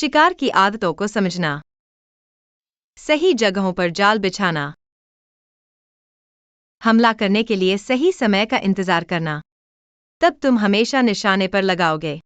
शिकार की आदतों को समझना, सही जगहों पर जाल बिछाना, हमला करने के लिए सही समय का इंतजार करना, तब तुम हमेशा निशाने पर लगाओगे।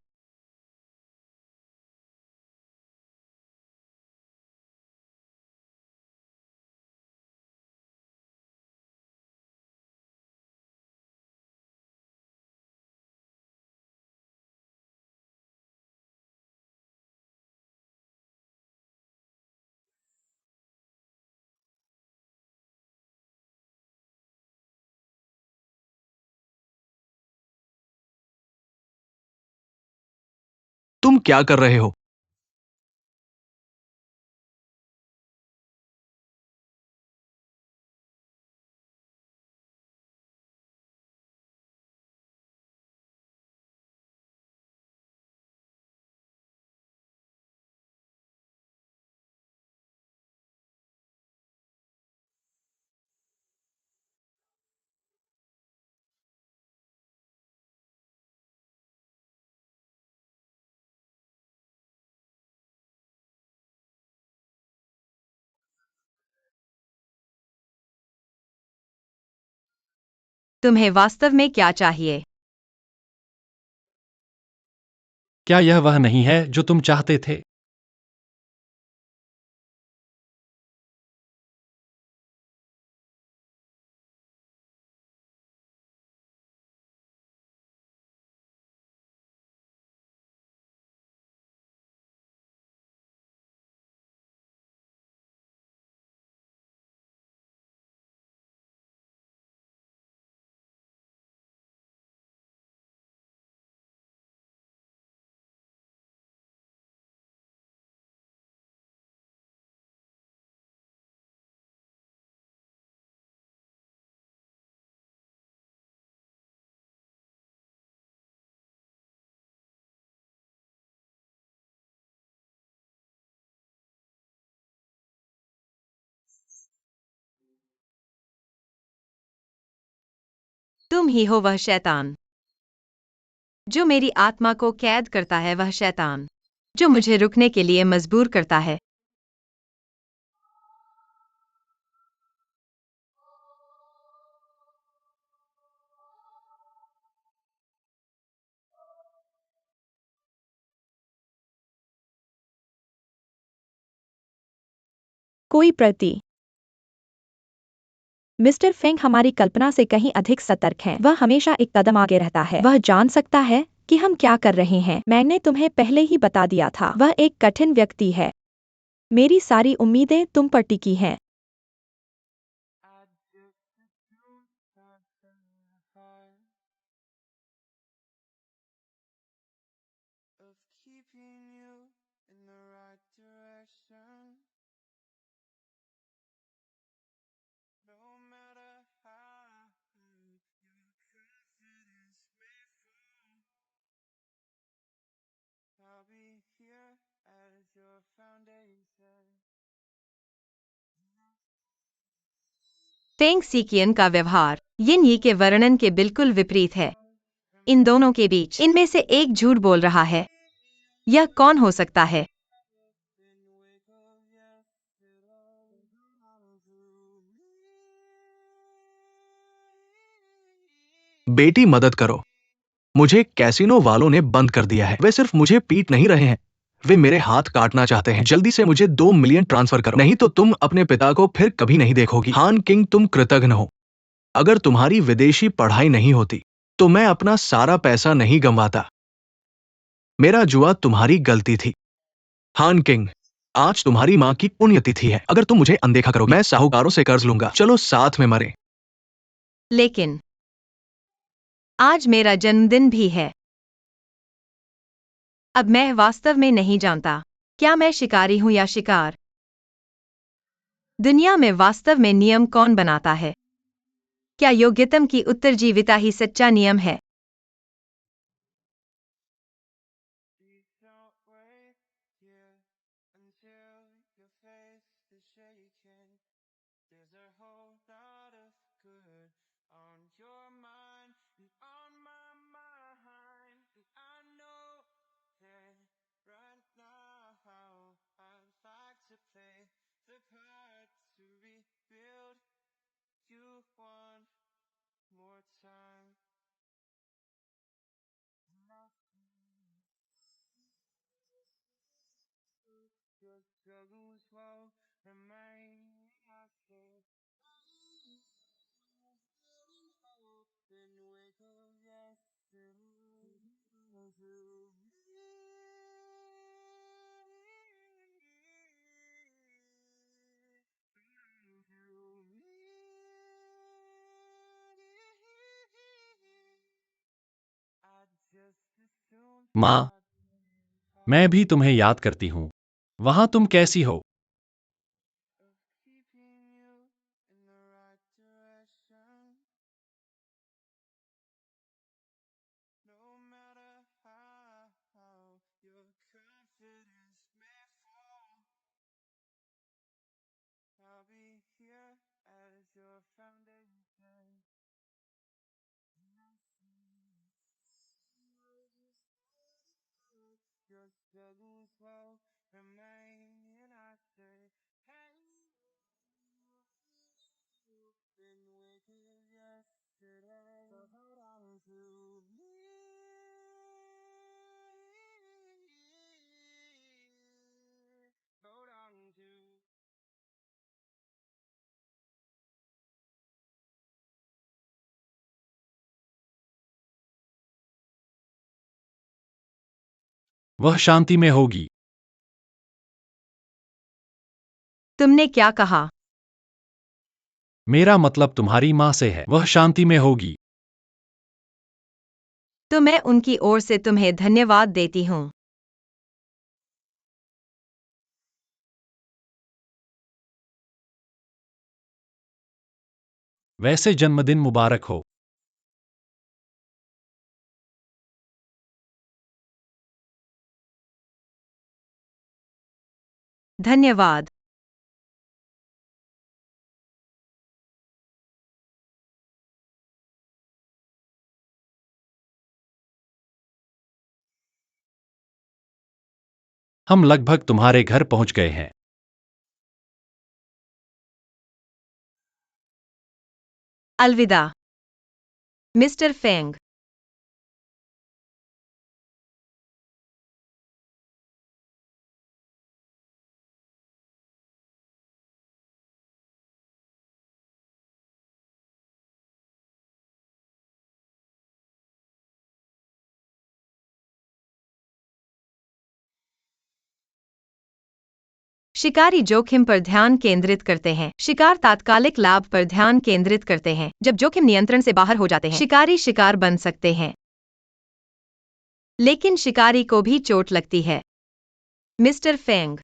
तुम क्या कर रहे हो? तुम्हें वास्तव में क्या चाहिए? क्या यह वह नहीं है जो तुम चाहते थे? तुम ही हो वह शैतान जो मेरी आत्मा को कैद करता है, वह शैतान जो मुझे रुकने के लिए मजबूर करता है। कोई प्रति मिस्टर फेंग हमारी कल्पना से कहीं अधिक सतर्क है। वह हमेशा एक कदम आगे रहता है। वह जान सकता है कि हम क्या कर रहे हैं। मैंने तुम्हें पहले ही बता दिया था, वह एक कठिन व्यक्ति है। मेरी सारी उम्मीदें तुम पर टिकी हैं। Of keeping you in the right direction. No matter how your confidence may fall, I'll be here as your foundation. Feng सीकियन का व्यवहार यिन यी के वर्णन के बिल्कुल विपरीत है। इन दोनों के बीच इनमें से एक झूठ बोल रहा है। यह कौन हो सकता है? Then wake up, yeah, it all comes through me. बेटी मदद करो। मुझे कैसीनो वालों ने बंद कर दिया है। वे सिर्फ मुझे पीट नहीं रहे हैं, वे मेरे हाथ काटना चाहते हैं। जल्दी से मुझे 2 मिलियन ट्रांसफर करो, नहीं तो तुम अपने पिता को फिर कभी नहीं देखोगी। हान किंग, तुम कृतघ्न हो। अगर तुम्हारी विदेशी पढ़ाई नहीं होती तो मैं अपना सारा पैसा नहीं गंवाता। मेरा जुआ तुम्हारी गलती थी। हान किंग, आज तुम्हारी माँ की पुण्यतिथि है। अगर तुम मुझे अनदेखा करोगे, मैं साहूकारों से कर्ज लूंगा। चलो साथ में मरें। लेकिन आज मेरा जन्मदिन भी है। अब मैं वास्तव में नहीं जानता क्या मैं शिकारी हूं या शिकार। दुनिया में वास्तव में नियम कौन बनाता है? क्या योग्यतम की उत्तरजीविता ही सच्चा नियम है? Please don't wait here until your face is shaking. There's a whole lot of good on your mind and on my mind. And I know that right now time. Your struggles will remain. I say, hope and wake up yesterday to I just assume माँ, मैं भी तुम्हें याद करती हूँ। वहाँ तुम कैसी हो? of keeping you in the right direction. No matter how your confidence may fall, I'll be here as your foundation. Your struggles will remain, and I say, hey, you've been waiting yesterday, so hold on to me. Hold on to. वह शांति में होगी। तुमने क्या कहा? मेरा मतलब तुम्हारी माँ से है। वह शांति में होगी। तो मैं उनकी ओर से तुम्हें धन्यवाद देती हूँ। वैसे जन्मदिन मुबारक हो। धन्यवाद। हम लगभग तुम्हारे घर पहुंच गए हैं। अलविदा, मिस्टर फेंग। शिकारी जोखिम पर ध्यान केंद्रित करते हैं। शिकार तात्कालिक लाभ पर ध्यान केंद्रित करते हैं। जब जोखिम नियंत्रण से बाहर हो जाते हैं, शिकारी शिकार बन सकते हैं। लेकिन शिकारी को भी चोट लगती है। मिस्टर फेंग,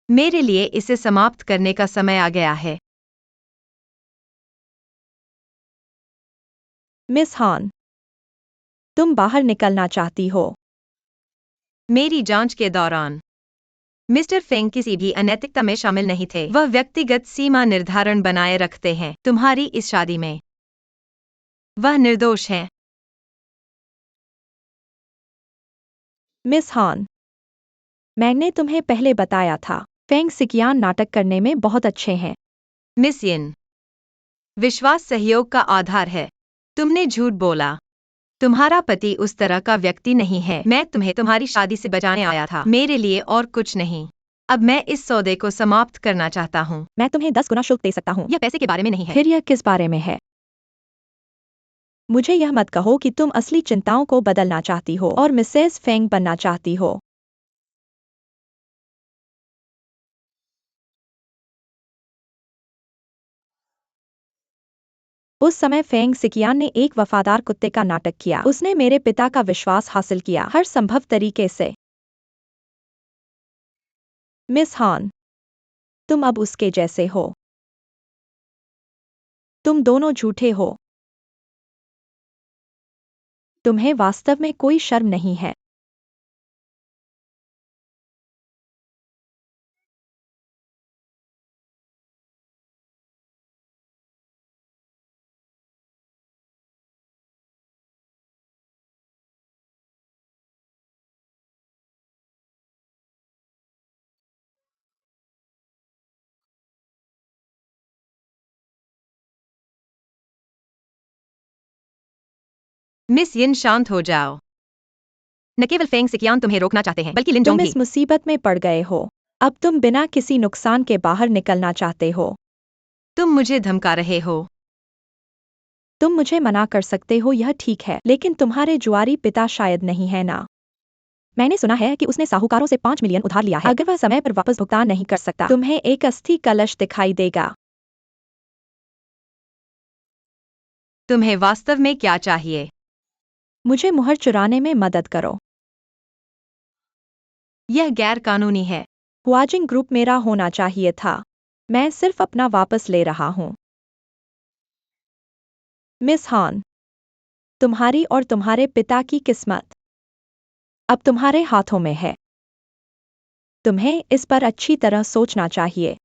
मेरे लिए इसे समाप्त करने का समय आ गया है। मिस हान, तुम बाहर निकलना चाहती हो? मेरी जांच के दौरान मिस्टर फेंग किसी भी अनैतिकता में शामिल नहीं थे। वह व्यक्तिगत सीमा निर्धारण बनाए रखते हैं। तुम्हारी इस शादी में वह निर्दोष हैं। मिस हान, मैंने तुम्हें पहले बताया था, फेंग सिकियान नाटक करने में बहुत अच्छे हैं। मिस यिन, विश्वास सहयोग का आधार है। तुमने झूठ बोला। तुम्हारा पति उस तरह का व्यक्ति नहीं है। मैं तुम्हें तुम्हारी शादी से बचाने आया था, मेरे लिए और कुछ नहीं। अब मैं इस सौदे को समाप्त करना चाहता हूँ। मैं तुम्हें 10 गुना शुल्क दे सकता हूँ। यह पैसे के बारे में नहीं है। फिर यह किस बारे में है? मुझे यह मत कहो कि तुम असली चिंताओं को बदलना चाहती हो और मिसेस फेंग बनना चाहती हो। उस समय फेंग सिकियान ने एक वफादार कुत्ते का नाटक किया। उसने मेरे पिता का विश्वास हासिल किया हर संभव तरीके से। मिस हान, तुम अब उसके जैसे हो। तुम दोनों झूठे हो। तुम्हें वास्तव में कोई शर्म नहीं है। मिस यिन, शांत हो जाओ। न केवल फेंग सिकियान तुम्हें रोकना चाहते हैं, बल्कि लिन तुम जोंग भी। इस मुसीबत में पड़ गए हो। अब तुम बिना किसी नुकसान के बाहर निकलना चाहते हो। तुम मुझे धमका रहे हो। तुम मुझे मना कर सकते हो, यह ठीक है, लेकिन तुम्हारे जुआरी पिता शायद नहीं है ना। मैंने सुना है कि उसने साहूकारों से 5 मिलियन उधार लिया है। अगर वह समय पर वापस भुगतान नहीं कर सकता, तुम्हें एक अस्थि कलश दिखाई देगा। तुम्हें वास्तव में क्या चाहिए? मुझे मुहर चुराने में मदद करो। यह गैर कानूनी है। हुआजिंग ग्रुप मेरा होना चाहिए था। मैं सिर्फ अपना वापस ले रहा हूँ। मिस हान, तुम्हारी और तुम्हारे पिता की किस्मत अब तुम्हारे हाथों में है। तुम्हें इस पर अच्छी तरह सोचना चाहिए।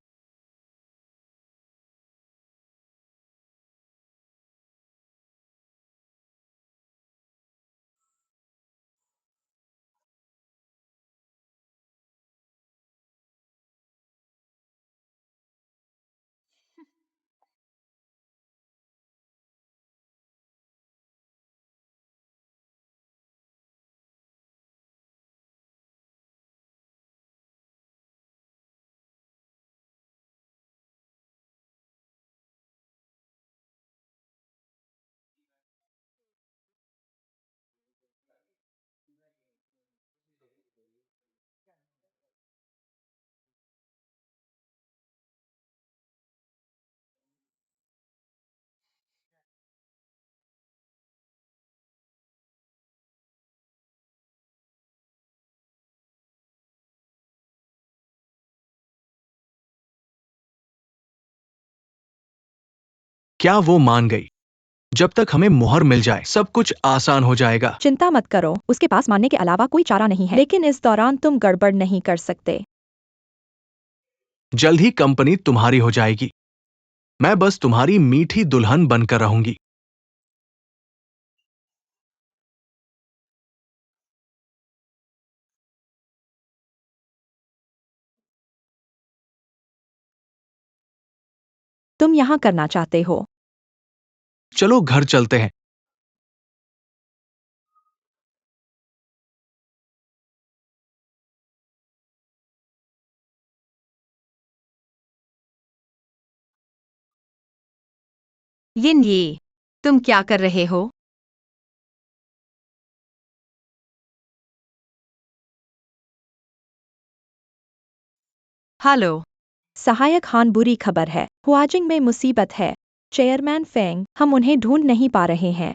क्या वो मान गई? जब तक हमें मुहर मिल जाए सब कुछ आसान हो जाएगा। चिंता मत करो, उसके पास मानने के अलावा कोई चारा नहीं है, लेकिन इस दौरान तुम गड़बड़ नहीं कर सकते। जल्द ही कंपनी तुम्हारी हो जाएगी। मैं बस तुम्हारी मीठी दुल्हन बनकर रहूंगी। तुम यहाँ करना चाहते हो। चलो घर चलते हैं। यिन ये, तुम क्या कर रहे हो? हेलो। सहायक हान, बुरी खबर है, हुआजिंग में मुसीबत है। चेयरमैन फेंग, हम उन्हें ढूंढ नहीं पा रहे हैं।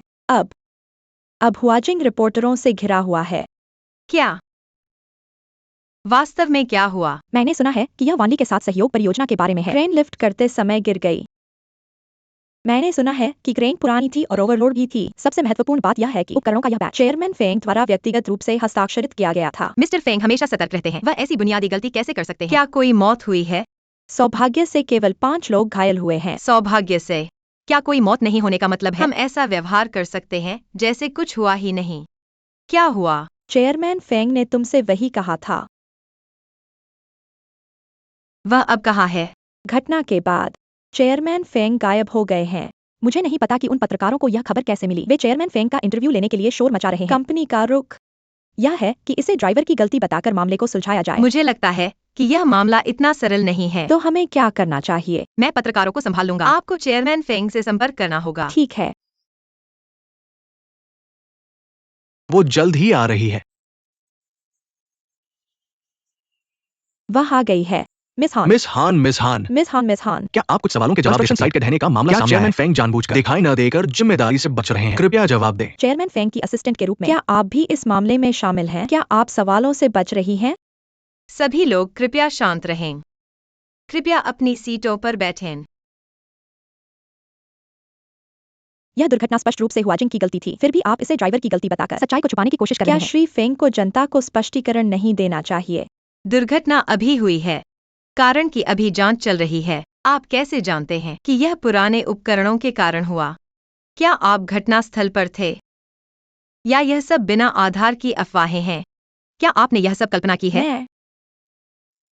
अब हुआजिंग रिपोर्टरों से घिरा हुआ है। क्या? वास्तव में क्या हुआ? मैंने सुना है कि यह वानली के साथ सहयोग परियोजना के बारे में है। क्रेन लिफ्ट करते समय गिर गई। मैंने सुना है कि क्रेन पुरानी थी और ओवरलोड भी थी। सबसे महत्वपूर्ण बात यह है कि उपकरणों का यह बैच चेयरमैन फेंग द्वारा व्यक्तिगत रूप से हस्ताक्षरित किया गया था। मिस्टर फेंग हमेशा सतर्क रहते हैं। वह ऐसी बुनियादी गलती कैसे कर सकते हैं? क्या कोई मौत हुई है? सौभाग्य से केवल 5 लोग घायल हुए हैं। सौभाग्य से? क्या कोई मौत नहीं होने का मतलब है? हम ऐसा व्यवहार कर सकते हैं जैसे कुछ हुआ ही नहीं। क्या हुआ? चेयरमैन फेंग ने तुमसे वही कहा था। वह अब कहाँ है? घटना के बाद चेयरमैन फेंग गायब हो गए हैं। मुझे नहीं पता कि उन पत्रकारों को यह खबर कैसे मिली। वे चेयरमैन फेंग का इंटरव्यू लेने के लिए शोर मचा रहे हैं। कंपनी का रुख यह है कि इसे ड्राइवर की गलती बताकर मामले को सुलझाया जाए। मुझे लगता है कि यह मामला इतना सरल नहीं है। तो हमें क्या करना चाहिए? मैं पत्रकारों को संभाल लूंगा। आपको चेयरमैन फेंग से संपर्क करना होगा। ठीक है। वो जल्द ही आ रही है। वह आ गई है। मिस हान, मिस हान, मिस हान, मिस हान, मिस हान। क्या आप कुछ सवालों के जवाब दे सकते हैं? साइट के ढहने का मामला सामने आया है। चेयरमैन फेंग जानबूझकर दिखाई न देकर जिम्मेदारी से बच रहे हैं। कृपया जवाब दें। चेयरमैन फेंग की असिस्टेंट के रूप में क्या आप भी इस मामले में शामिल हैं? क्या आप सवालों से बच रही हैं? सभी लोग कृपया शांत रहें। कृपया अपनी सीटों पर बैठें। यह दुर्घटना स्पष्ट रूप से हुआजिंग की गलती थी। फिर भी आप इसे ड्राइवर की गलती बताकर सच्चाई को छुपाने की कोशिश कर रहे हैं। क्या श्री फेंग को जनता को स्पष्टीकरण नहीं देना चाहिए? दुर्घटना अभी हुई है, कारण की अभी जांच चल रही है। आप कैसे जानते हैं कि यह पुराने उपकरणों के कारण हुआ? क्या आप घटनास्थल पर थे? या यह सब बिना आधार की अफवाहें हैं? क्या आपने यह सब कल्पना की है?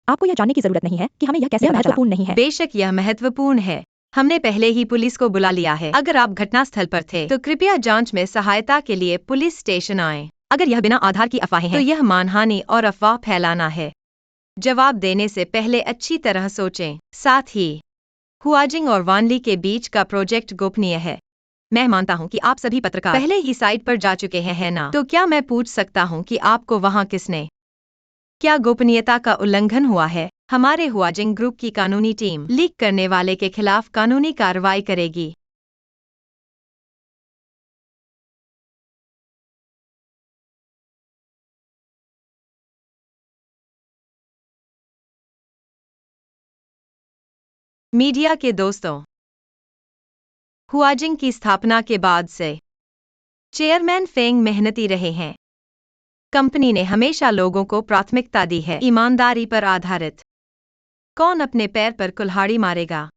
आपको यह जानने की जरूरत नहीं है कि हमें यह कैसे पता चला। महत्वपूर्ण नहीं है। बेशक यह महत्वपूर्ण है। हमने पहले ही पुलिस को बुला लिया है। अगर आप घटनास्थल पर थे तो कृपया जांच में सहायता के लिए पुलिस स्टेशन आएं। अगर यह बिना आधार की अफवाहें हैं तो यह मानहानि और अफवाह फैलाना है। जवाब देने से पहले अच्छी तरह सोचें। साथ ही हुआजिंग और वानली के बीच का प्रोजेक्ट गोपनीय है। मैं मानता हूं कि आप सभी पत्रकार पहले ही साइट पर जा चुके हैं, है ना? तो क्या मैं पूछ सकता हूं कि आपको वहां किसने क्या गोपनीयता का उल्लंघन हुआ है? हमारे हुआजिंग ग्रुप की कानूनी टीम लीक करने वाले के खिलाफ कानूनी कार्रवाई करेगी। मीडिया के दोस्तों, हुआजिंग की स्थापना के बाद से चेयरमैन फेंग मेहनती रहे हैं। कंपनी ने हमेशा लोगों को प्राथमिकता दी है, ईमानदारी पर आधारित। कौन अपने पैर पर कुल्हाड़ी मारेगा?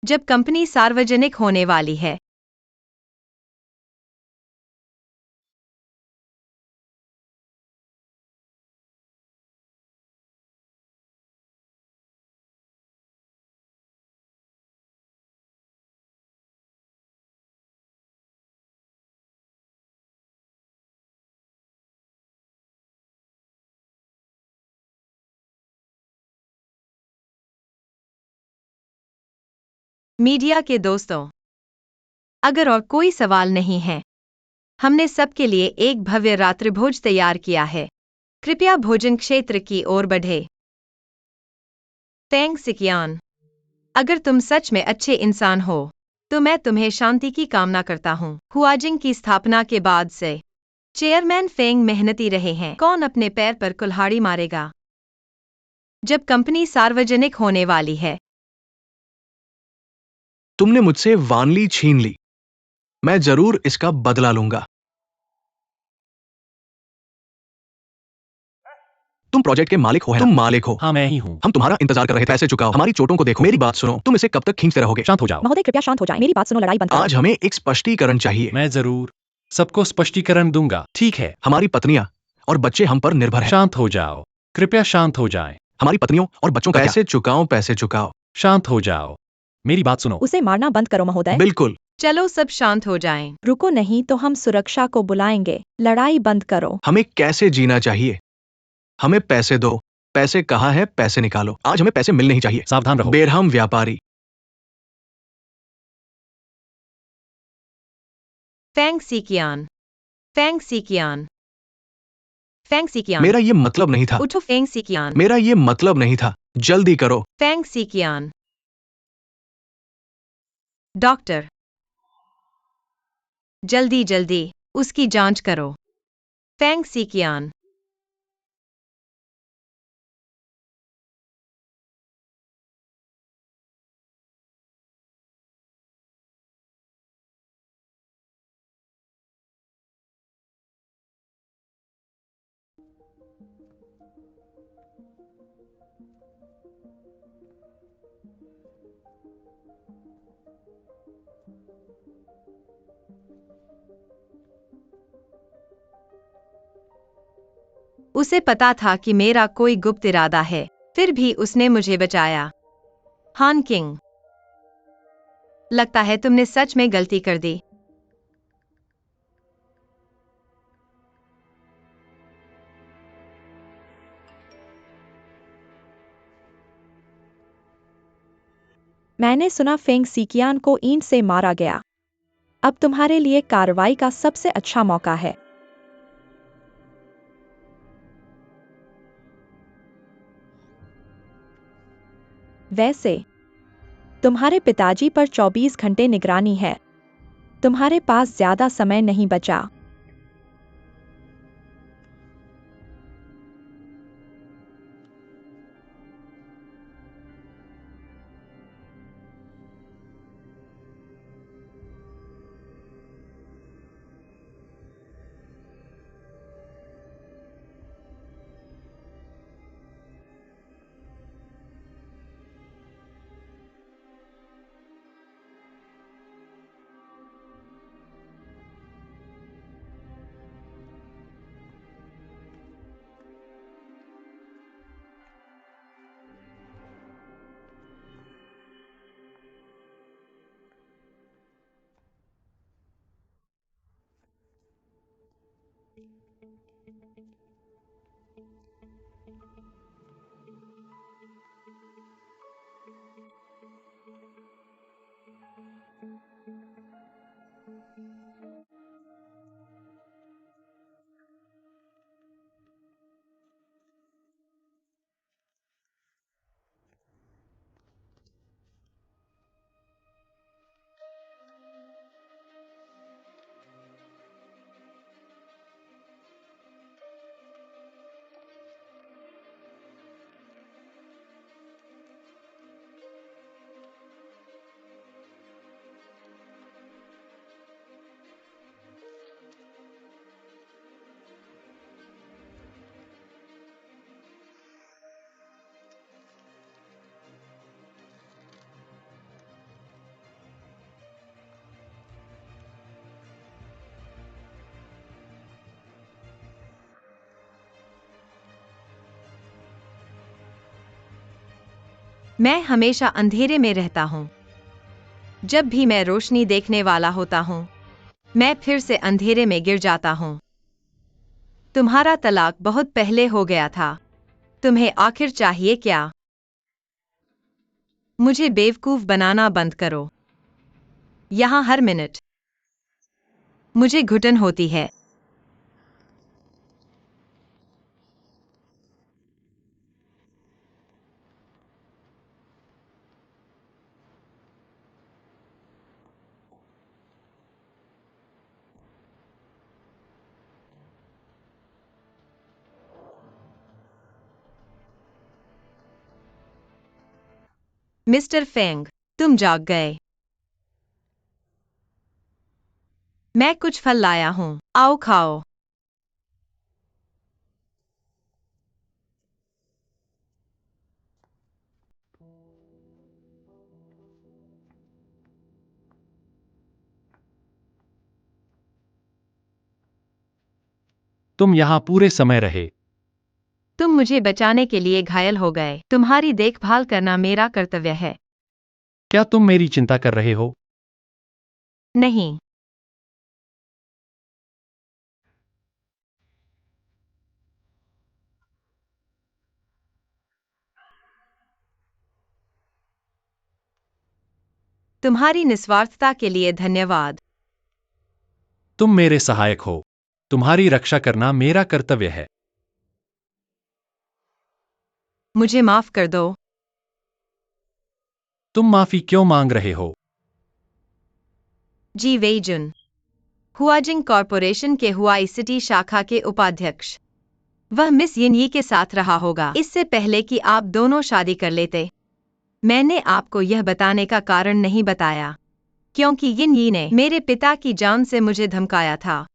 जब कंपनी सार्वजनिक होने वाली है मीडिया के दोस्तों, अगर और कोई सवाल नहीं है, हमने सबके लिए एक भव्य रात्रिभोज तैयार किया है। कृपया भोजन क्षेत्र की ओर बढ़े। फेंग सिकियान, अगर तुम सच में अच्छे इंसान हो तो मैं तुम्हें शांति की कामना करता हूँ। हुआजिंग की स्थापना के बाद से चेयरमैन फेंग मेहनती रहे हैं। कौन अपने पैर पर कुल्हाड़ी मारेगा? जब कंपनी सार्वजनिक होने वाली है तुमने मुझसे वानली छीन ली। मैं जरूर इसका बदला लूंगा। तुम प्रोजेक्ट के मालिक हो, है ना? तुम मालिक हो। हाँ, मैं ही हूँ। हम तुम्हारा इंतजार कर रहे थे। पैसे चुकाओ, हमारी चोटों को देखो। मेरी बात सुनो, तुम इसे कब तक खींचते रहोगे? शांत हो जाओ। महोदय कृपया शांत हो जाएं। मेरी बात सुनो, लड़ाई बंद करो। आज हमें एक स्पष्टीकरण चाहिए। मैं जरूर सबको स्पष्टीकरण दूंगा। ठीक है, हमारी पत्नियां और बच्चे हम पर निर्भर हैं। शांत हो जाओ। कृपया शांत हो जाएं। हमारी पत्नियों और बच्चों का पैसे चुकाओ, पैसे चुकाओ। शांत हो जाओ। मेरी बात सुनो। उसे मारना बंद करो महोदय। बिल्कुल। चलो सब शांत हो जाएं। रुको, नहीं तो हम सुरक्षा को बुलाएंगे। लड़ाई बंद करो। हमें कैसे जीना चाहिए? हमें पैसे दो। पैसे कहाँ है? पैसे निकालो। आज हमें पैसे मिलने ही चाहिए। सावधान रहो। बेरहम व्यापारी। फेंग सिकियान, फेंग सिकियान, फेंग सिकियान, मेरा ये मतलब नहीं था। उठो फेंग सिकियान, मेरा ये मतलब नहीं था। जल्दी करो। फेंग सिकियान। डॉक्टर, जल्दी जल्दी उसकी जांच करो। फेंग सिकियान, उसे पता था कि मेरा कोई गुप्त इरादा है, फिर भी उसने मुझे बचाया। हान किंग, लगता है तुमने सच में गलती कर दी। मैंने सुना फेंग सिकियान को ईंट से मारा गया। अब तुम्हारे लिए कार्रवाई का सबसे अच्छा मौका है। वैसे तुम्हारे पिताजी पर 24 घंटे निगरानी है। तुम्हारे पास ज्यादा समय नहीं बचा। मैं हमेशा अंधेरे में रहता हूँ। जब भी मैं रोशनी देखने वाला होता हूँ, मैं फिर से अंधेरे में गिर जाता हूँ। तुम्हारा तलाक बहुत पहले हो गया था। तुम्हें आखिर चाहिए क्या? मुझे बेवकूफ बनाना बंद करो। यहाँ हर मिनट मुझे घुटन होती है। मिस्टर फेंग, तुम जाग गए। मैं कुछ फल लाया हूँ, आओ खाओ। तुम यहाँ पूरे समय रहे। तुम मुझे बचाने के लिए घायल हो गए। तुम्हारी देखभाल करना मेरा कर्तव्य है। क्या तुम मेरी चिंता कर रहे हो? नहीं। तुम्हारी निस्वार्थता के लिए धन्यवाद। तुम मेरे सहायक हो। तुम्हारी रक्षा करना मेरा कर्तव्य है। मुझे माफ कर दो। तुम माफी क्यों मांग रहे हो? जी वेइजुन, हुआजिंग कॉरपोरेशन के हुआई सिटी शाखा के उपाध्यक्ष। वह मिस यिनयी के साथ रहा होगा इससे पहले कि आप दोनों शादी कर लेते। मैंने आपको यह बताने का कारण नहीं बताया, क्योंकि यिनयी ने मेरे पिता की जान से मुझे धमकाया था।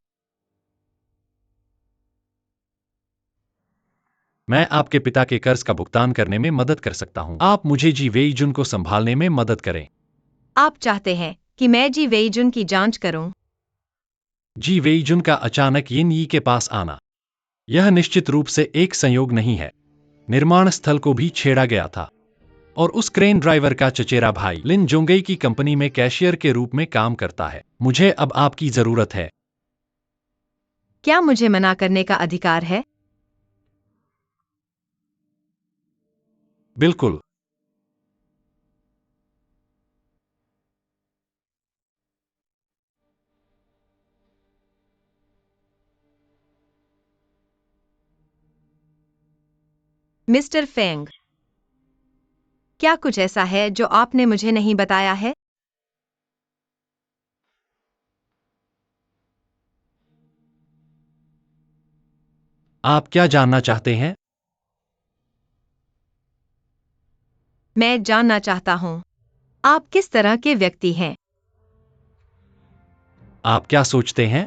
मैं आपके पिता के कर्ज का भुगतान करने में मदद कर सकता हूँ। आप मुझे जी वेइजुन को संभालने में मदद करें। आप चाहते हैं कि मैं जी वेइजुन की जांच करूं? जी वेइजुन का अचानक यिनयी के पास आना, यह निश्चित रूप से एक संयोग नहीं है। निर्माण स्थल को भी छेड़ा गया था और उस क्रेन ड्राइवर का चचेरा भाई लिन जोंगई की कंपनी में कैशियर के रूप में काम करता है। मुझे अब आपकी जरूरत है। क्या मुझे मना करने का अधिकार है? बिल्कुल। मिस्टर फेंग, क्या कुछ ऐसा है जो आपने मुझे नहीं बताया है? आप क्या जानना चाहते हैं? मैं जानना चाहता हूं, आप किस तरह के व्यक्ति हैं? आप क्या सोचते हैं?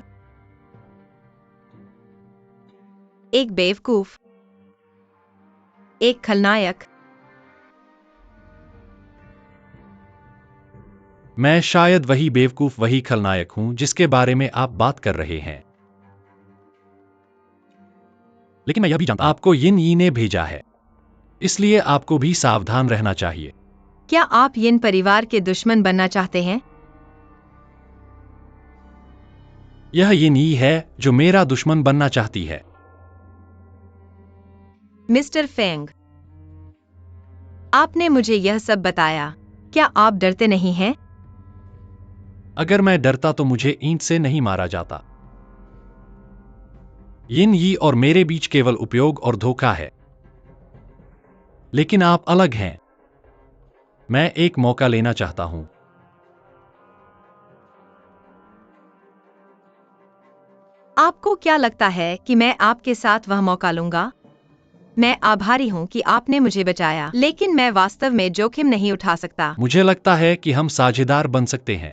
एक बेवकूफ, एक खलनायक। मैं शायद वही बेवकूफ, वही खलनायक हूं जिसके बारे में आप बात कर रहे हैं। लेकिन मैं यह भी जानता हूं, आपको यिन यी ने भेजा है, इसलिए आपको भी सावधान रहना चाहिए। क्या आप यिन परिवार के दुश्मन बनना चाहते हैं? यह यिन यी है जो मेरा दुश्मन बनना चाहती है। मिस्टर फेंग, आपने मुझे यह सब बताया। क्या आप डरते नहीं हैं? अगर मैं डरता तो मुझे ईंट से नहीं मारा जाता। यिन यी और मेरे बीच केवल उपयोग और धोखा है। लेकिन आप अलग हैं। मैं एक मौका लेना चाहता हूं। आपको क्या लगता है कि मैं आपके साथ वह मौका लूंगा? मैं आभारी हूं कि आपने मुझे बचाया, लेकिन मैं वास्तव में जोखिम नहीं उठा सकता। मुझे लगता है कि हम साझेदार बन सकते हैं।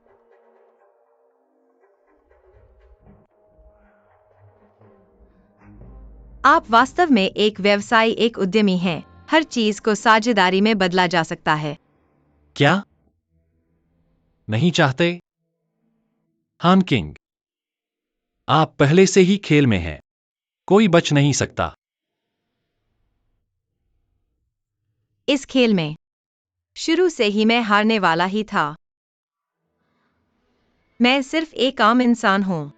आप वास्तव में एक व्यवसायी, एक उद्यमी हैं। हर चीज को साझेदारी में बदला जा सकता है। क्या नहीं चाहते? हान किंग, आप पहले से ही खेल में हैं। कोई बच नहीं सकता। इस खेल में शुरू से ही मैं हारने वाला ही था। मैं सिर्फ एक आम इंसान हूं।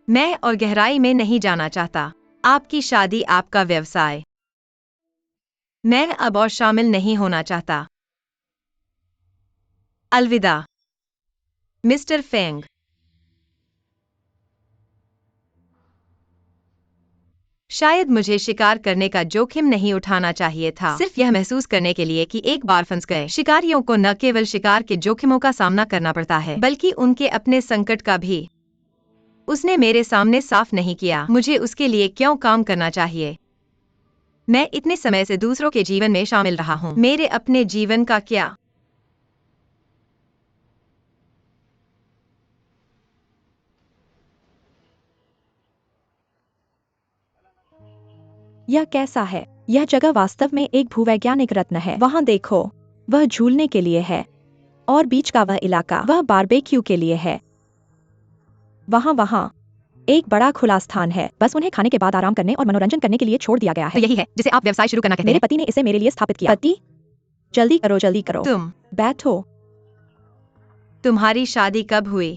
मैं और गहराई में नहीं जाना चाहता। आपकी शादी, आपका व्यवसाय। मैं अब और शामिल नहीं होना चाहता। अलविदा, मिस्टर फेंग। शायद मुझे शिकार करने का जोखिम नहीं उठाना चाहिए था, सिर्फ यह महसूस करने के लिए कि एक बार फंस गए। शिकारियों को न केवल शिकार के जोखिमों का सामना करना पड़ता है, बल्कि उनके अपने संकट का भी। उसने मेरे सामने साफ नहीं किया। मुझे उसके लिए क्यों काम करना चाहिए? मैं इतने समय से दूसरों के जीवन में शामिल रहा हूं। मेरे अपने जीवन का क्या? यह कैसा है? यह जगह वास्तव में एक भूवैज्ञानिक रत्न है। वहाँ देखो, वह झूलने के लिए है। और बीच का वह इलाका, वह बारबेक्यू के लिए है। वहाँ वहाँ एक बड़ा खुला स्थान है। बस उन्हें खाने के बाद आराम करने और मनोरंजन करने के लिए छोड़ दिया गया है। तो यही है जिसे आप व्यवसाय शुरू करना कहते मेरे हैं। पति ने इसे मेरे लिए स्थापित किया। पति, जल्दी करो, जल्दी करो। तुम, बैठो। तुम्हारी शादी कब हुई?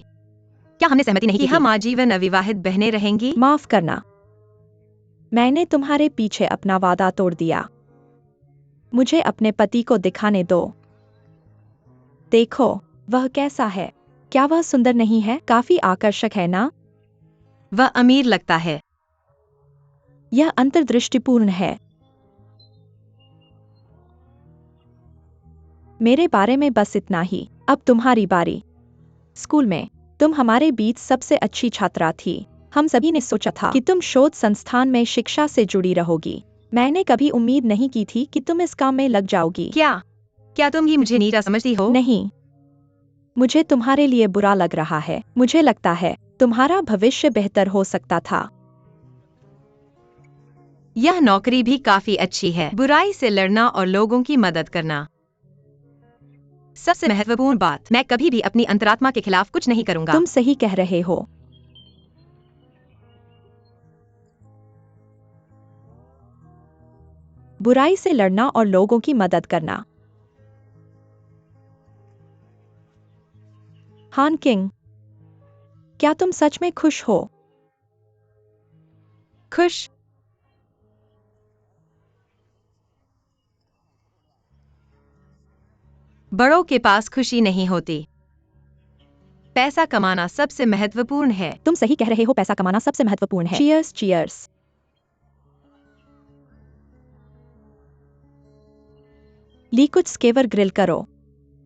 क्या हमने सहमति नहीं की? हम आजीवन अविवाहित बहनें रहेंगी? माफ करना, मैंने तुम्हारे पीछे अपना वादा तोड़ दिया। मुझे अपने पति को दिखाने दो। देखो, वह कैसा है? क्या वह सुंदर नहीं है? काफी आकर्षक है ना? वह अमीर लगता है। यह अंतर्दृष्टिपूर्ण है। मेरे बारे में बस इतना ही। अब तुम्हारी बारी। स्कूल में तुम हमारे बीच सबसे अच्छी छात्रा थी। हम सभी ने सोचा था कि तुम शोध संस्थान में शिक्षा से जुड़ी रहोगी। मैंने कभी उम्मीद नहीं की थी कि तुम इस काम में लग जाओगी। क्या तुम ही मुझे नीचा समझती हो? नहीं, मुझे तुम्हारे लिए बुरा लग रहा है। मुझे लगता है तुम्हारा भविष्य बेहतर हो सकता था। यह नौकरी भी काफी अच्छी है। बुराई से लड़ना और लोगों की मदद करना। सबसे महत्वपूर्ण बात, मैं कभी भी अपनी अंतरात्मा के खिलाफ कुछ नहीं करूंगा। तुम सही कह रहे हो। बुराई से लड़ना और लोगों की मदद करना। हान किंग, क्या तुम सच में खुश हो? खुश? बड़ों के पास खुशी नहीं होती। पैसा कमाना सबसे महत्वपूर्ण है। तुम सही कह रहे हो, पैसा कमाना सबसे महत्वपूर्ण है। Cheers, cheers. ली, कुछ स्केवर ग्रिल करो।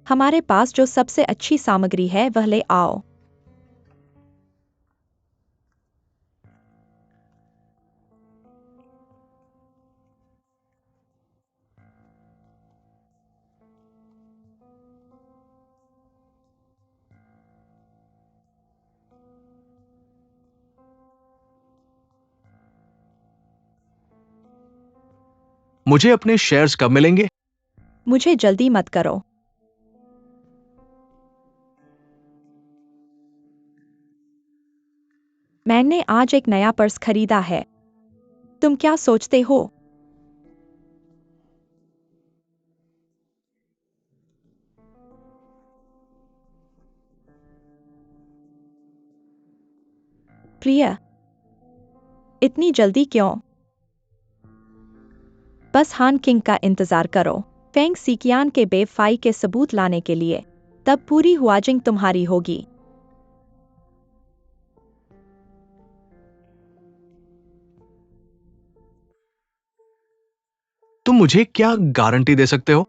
हमारे पास जो सबसे अच्छी सामग्री है वह ले आओ। मुझे अपने शेयर्स कब मिलेंगे? मुझे जल्दी मत करो। मैंने आज एक नया पर्स खरीदा है। तुम क्या सोचते हो? प्रिय, इतनी जल्दी क्यों? बस हान किंग का इंतजार करो, फेंग सीकियान के बेवफाई के सबूत लाने के लिए। तब पूरी हुआजिंग तुम्हारी होगी। तुम मुझे क्या गारंटी दे सकते हो?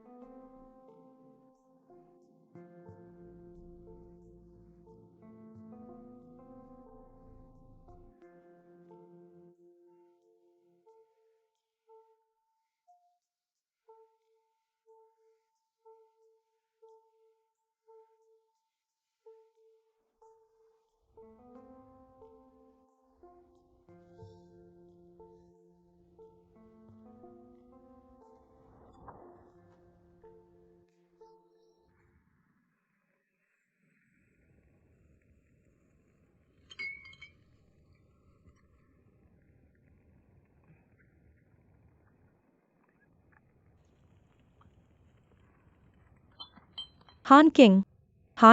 हान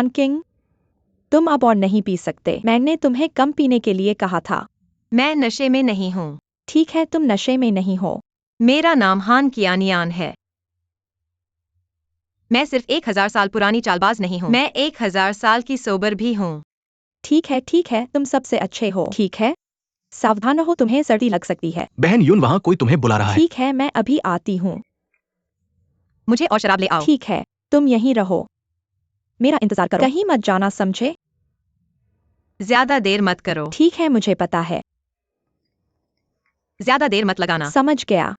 किंग, तुम अब और नहीं पी सकते। मैंने तुम्हें कम पीने के लिए कहा था। मैं नशे में नहीं हूँ। ठीक है, तुम नशे में नहीं हो। मेरा नाम हान कियानियान है। मैं सिर्फ 1000 साल पुरानी चालबाज नहीं हूँ, मैं 1000 साल की सोबर भी हूँ। ठीक है, तुम सबसे अच्छे हो। ठीक है, सावधान रहो, तुम्हें सर्दी लग सकती है। बहन यून, वहां कोई तुम्हें बुला रहा है। ठीक है, मैं अभी आती हूँ। मुझे और शराब ले आओ। ठीक है, तुम यहीं रहो, मेरा इंतजार करो, कहीं मत जाना, समझे? ज्यादा देर मत करो। ठीक है, मुझे पता है। ज्यादा देर मत लगाना। समझ गया।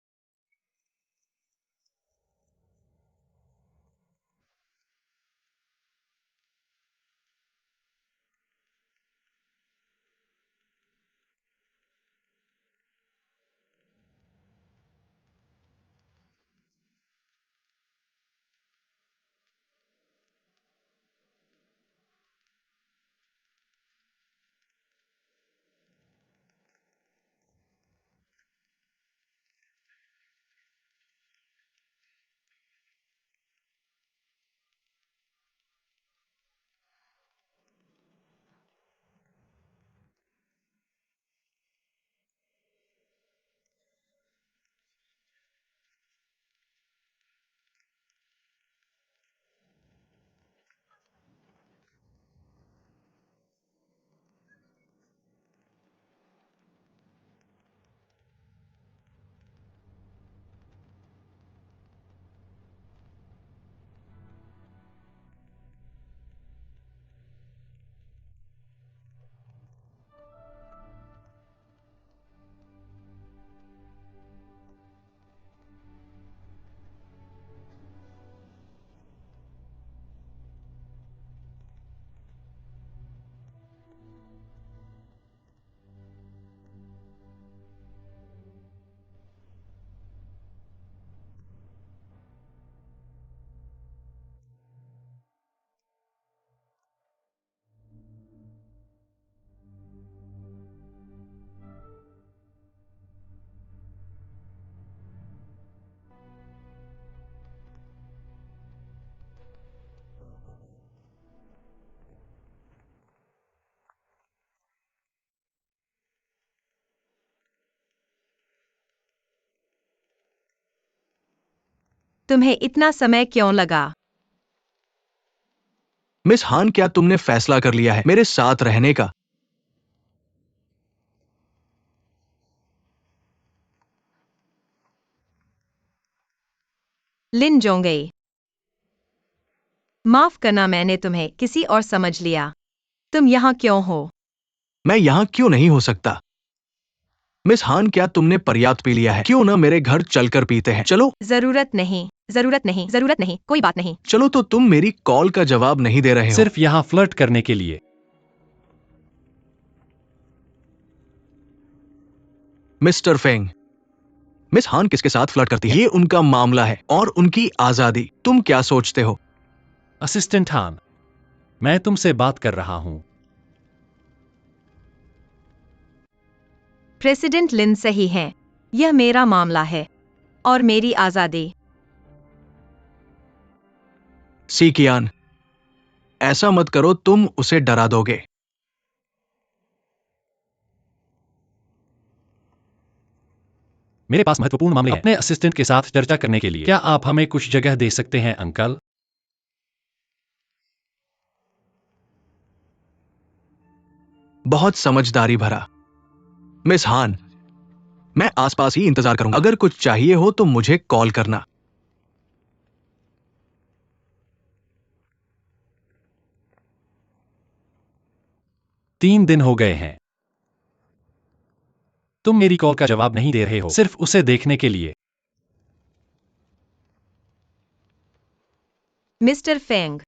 तुम्हें इतना समय क्यों लगा? मिस हान, क्या तुमने फैसला कर लिया है मेरे साथ रहने का? लिन जोंगई, माफ करना, मैंने तुम्हें किसी और समझ लिया। तुम यहाँ क्यों हो? मैं यहां क्यों नहीं हो सकता? मिस हान, क्या तुमने पर्याप्त पी लिया है? क्यों ना मेरे घर चलकर पीते हैं? चलो। जरूरत नहीं, कोई बात नहीं। चलो, तो तुम मेरी कॉल का जवाब नहीं दे रहे हो। सिर्फ यहाँ फ्लर्ट करने के लिए। मिस्टर फेंग, मिस हान किसके साथ फ्लर्ट करती है ये उनका मामला है और उनकी आजादी। तुम क्या सोचते हो? असिस्टेंट हान, मैं तुमसे बात कर रहा हूँ। प्रेसिडेंट लिन सही हैं। यह मेरा मामला है और मेरी आजादी। सीकियान, ऐसा मत करो, तुम उसे डरा दोगे। मेरे पास महत्वपूर्ण मामले हैं। अपने असिस्टेंट के साथ चर्चा करने के लिए क्या आप हमें कुछ जगह दे सकते हैं अंकल? बहुत समझदारी भरा। मिस हान, मैं आसपास ही इंतजार करूंगा। अगर कुछ चाहिए हो तो मुझे कॉल करना। तीन दिन हो गए हैं। तुम मेरी कॉल का जवाब नहीं दे रहे हो, सिर्फ उसे देखने के लिए। मिस्टर फेंग,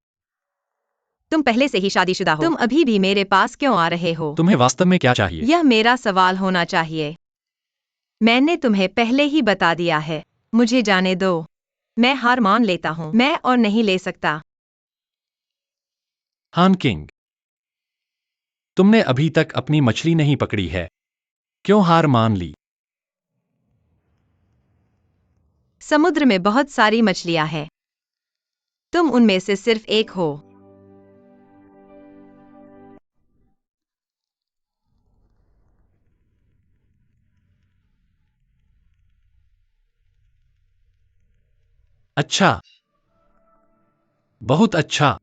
तुम पहले से ही शादीशुदा हो। तुम अभी भी मेरे पास क्यों आ रहे हो? तुम्हें वास्तव में क्या चाहिए? यह मेरा सवाल होना चाहिए। मैंने तुम्हें पहले ही बता दिया है। मुझे जाने दो। मैं हार मान लेता हूँ। मैं और नहीं ले सकता। हान किंग, तुमने अभी तक अपनी मछली नहीं पकड़ी है, क्यों हार मान ली? समुद्र में बहुत सारी मछलियां हैं। तुम उनमें से सिर्फ एक हो। अच्छा, बहुत अच्छा।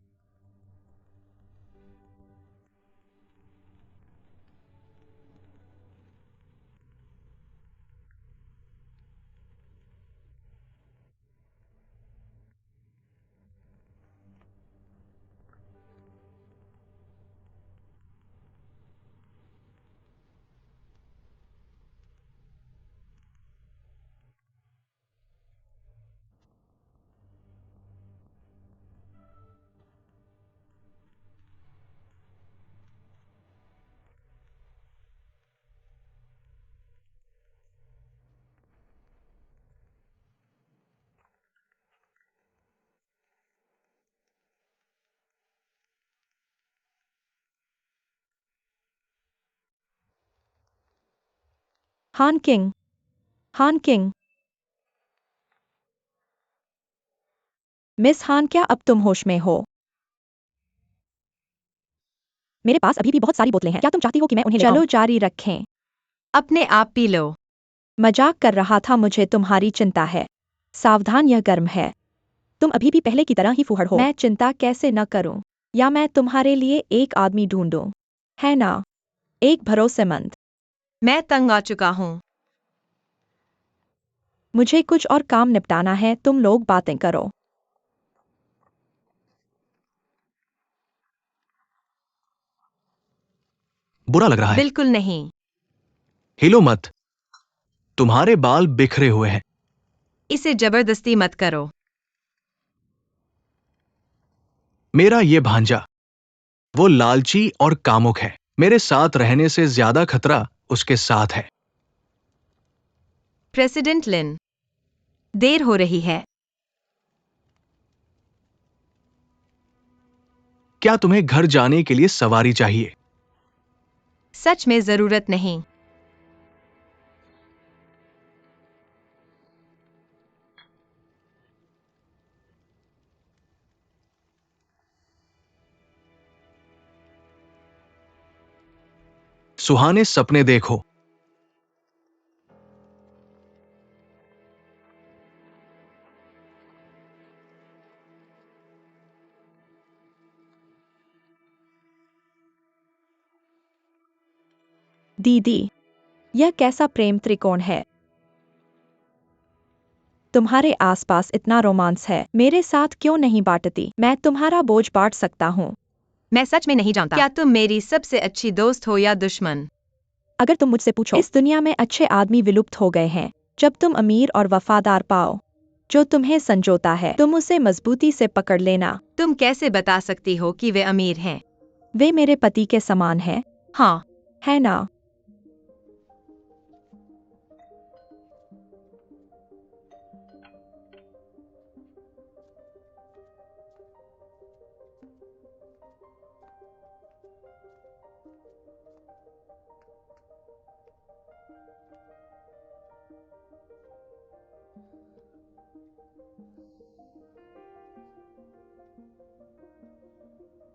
हान किंग, हान किंग। मिस हान, क्या अब तुम होश में हो? मेरे पास अभी भी बहुत सारी बोतलें हैं। क्या तुम चाहती हो कि मैं उन्हें ले आऊं? चलो जारी रखें। अपने आप पी लो। मजाक कर रहा था, मुझे तुम्हारी चिंता है। सावधान, यह गर्म है। तुम अभी भी पहले की तरह ही फूहड़ हो। मैं चिंता कैसे न करूं? या मैं तुम्हारे लिए एक आदमी ढूंढूं? है ना? एक भरोसेमंद। मैं तंग आ चुका हूँ। मुझे कुछ और काम निपटाना है, तुम लोग बातें करो। बुरा लग रहा है? बिल्कुल नहीं। हिलो मत। तुम्हारे बाल बिखरे हुए हैं। इसे जबरदस्ती मत करो। मेरा ये भांजा, वो लालची और कामुक है। मेरे साथ रहने से ज्यादा खतरा उसके साथ है। प्रेसिडेंट लिन, देर हो रही है। क्या तुम्हें घर जाने के लिए सवारी चाहिए? सच में जरूरत नहीं। सुहाने सपने देखो। दीदी, यह कैसा प्रेम त्रिकोण है? तुम्हारे आसपास इतना रोमांस है, मेरे साथ क्यों नहीं बांटती? मैं तुम्हारा बोझ बांट सकता हूँ। मैं सच में नहीं जानता। क्या तुम मेरी सबसे अच्छी दोस्त हो या दुश्मन? अगर तुम मुझसे पूछो, इस दुनिया में अच्छे आदमी विलुप्त हो गए हैं। जब तुम अमीर और वफादार पाओ जो तुम्हें संजोता है, तुम उसे मजबूती से पकड़ लेना। तुम कैसे बता सकती हो कि वे अमीर हैं? वे मेरे पति के समान है। हाँ। है ना?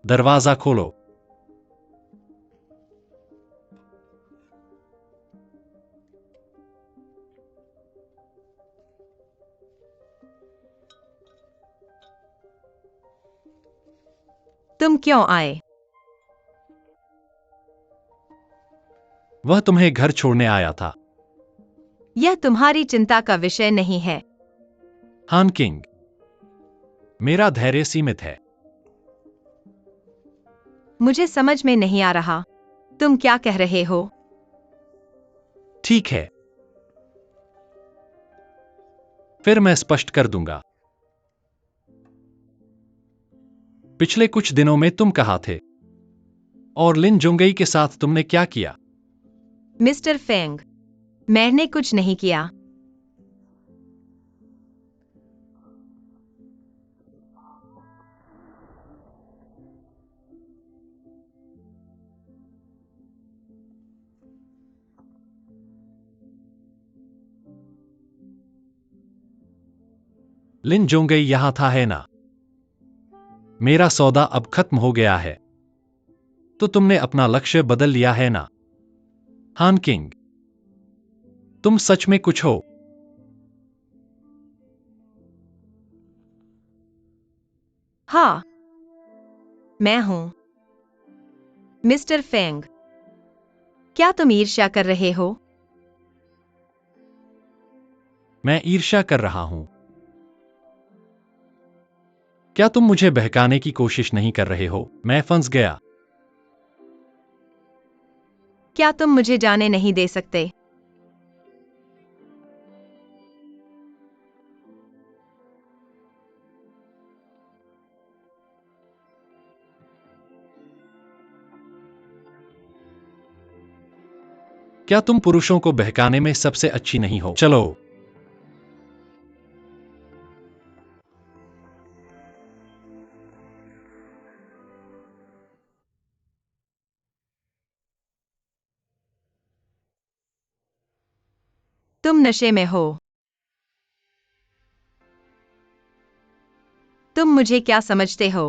दरवाजा खोलो। तुम क्यों आए? वह तुम्हें घर छोड़ने आया था। यह तुम्हारी चिंता का विषय नहीं है। हान किंग, मेरा धैर्य सीमित है। मुझे समझ में नहीं आ रहा। तुम क्या कह रहे हो? ठीक है, फिर मैं स्पष्ट कर दूंगा। पिछले कुछ दिनों में तुम कहाँ थे? और लिन जोंगई के साथ तुमने क्या किया? मिस्टर फेंग, मैंने कुछ नहीं किया। लिन जोंगई यहां था, है ना? मेरा सौदा अब खत्म हो गया है। तो तुमने अपना लक्ष्य बदल लिया है ना? हान किंग, तुम सच में कुछ हो? हाँ, मैं हूं। मिस्टर फेंग, क्या तुम ईर्ष्या कर रहे हो? मैं ईर्ष्या कर रहा हूं। क्या तुम मुझे बहकाने की कोशिश नहीं कर रहे हो? मैं फंस गया। क्या तुम मुझे जाने नहीं दे सकते? क्या तुम पुरुषों को बहकाने में सबसे अच्छी नहीं हो? चलो। तुम नशे में हो। तुम मुझे क्या समझते हो?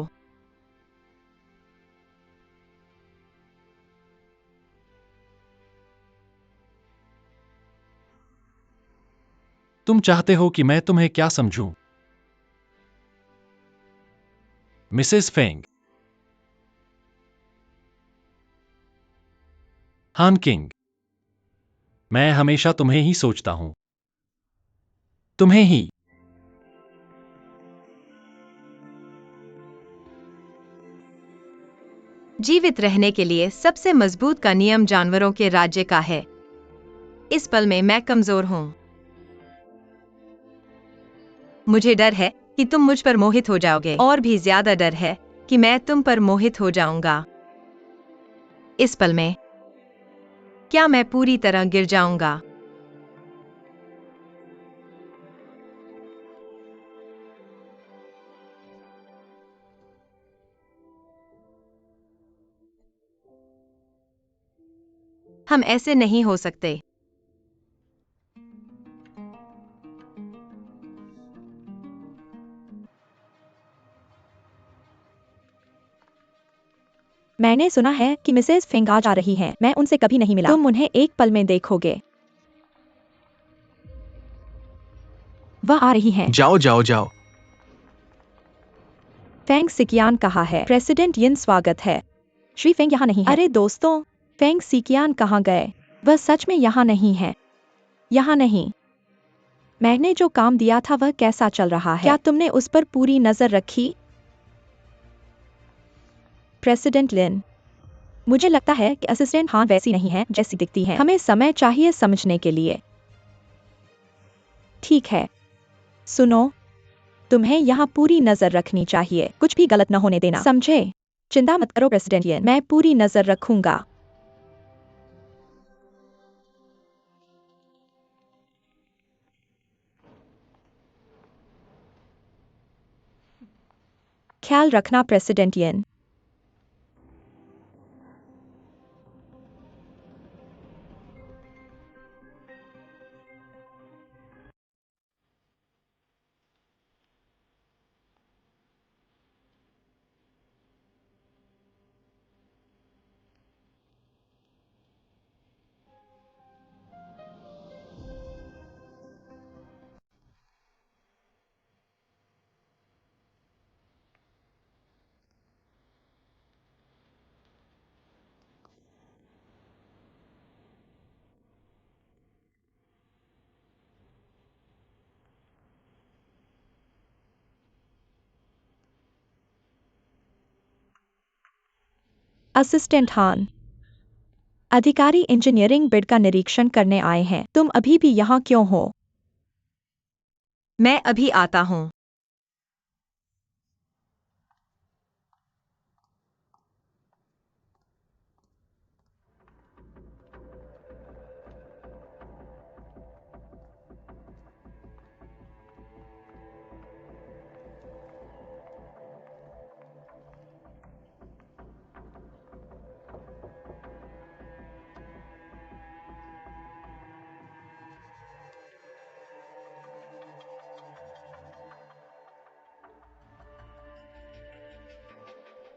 तुम चाहते हो कि मैं तुम्हें क्या समझूं? Mrs Feng. हान किंग, मैं हमेशा तुम्हें ही सोचता हूं। तुम्हें ही। जीवित रहने के लिए सबसे मजबूत का नियम जानवरों के राज्य का है। इस पल में मैं कमजोर हूं। मुझे डर है कि तुम मुझ पर मोहित हो जाओगे, और भी ज्यादा डर है कि मैं तुम पर मोहित हो जाऊंगा। इस पल में क्या मैं पूरी तरह गिर जाऊंगा? हम ऐसे नहीं हो सकते। मैंने सुना है कि मिसेस फेंग आज आ रही हैं। मैं उनसे कभी नहीं मिला। तुम उन्हें एक पल में देखोगे। वह आ रही हैं। जाओ जाओ जाओ। फेंग सिकियान कहाँ है? प्रेसिडेंट यिन स्वागत है। श्री फेंग यहाँ नहीं है। अरे दोस्तों, फेंग सिकियान कहाँ गए? वह सच में यहाँ नहीं है। यहाँ नहीं। मैंने जो काम दिया था वह कैसा चल रहा है? क्या तुमने उस पर पूरी नजर रखी? प्रेसिडेंट लिन, मुझे लगता है कि असिस्टेंट हान वैसी नहीं है जैसी दिखती है। हमें समय चाहिए समझने के लिए। ठीक है, सुनो, तुम्हें यहाँ पूरी नजर रखनी चाहिए। कुछ भी गलत न होने देना, समझे? चिंता मत करो प्रेसिडेंट यिन, मैं पूरी नजर रखूंगा। ख्याल रखना प्रेसिडेंट यिन। असिस्टेंट हान। अधिकारी इंजीनियरिंग बिड का निरीक्षण करने आए हैं। तुम अभी भी यहाँ क्यों हो? मैं अभी आता हूँ।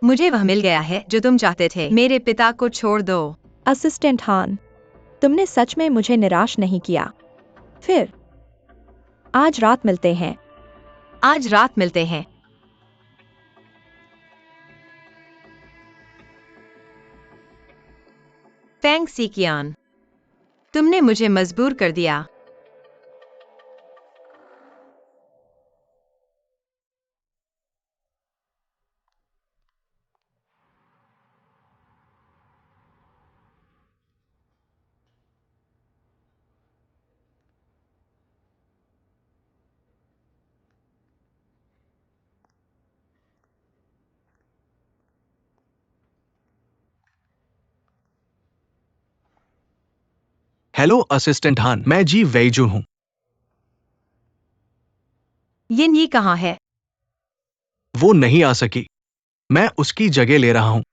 मुझे वह मिल गया है जो तुम चाहते थे। मेरे पिता को छोड़ दो। असिस्टेंट हान, तुमने सच में मुझे निराश नहीं किया। फिर आज रात मिलते हैं। आज रात मिलते हैं। फेंग सीकियान, तुमने मुझे मजबूर कर दिया। हेलो असिस्टेंट हान, मैं जी वेइजुन हूँ। यिन ये कहाँ है? वो नहीं आ सकी। मैं उसकी जगह ले रहा हूँ।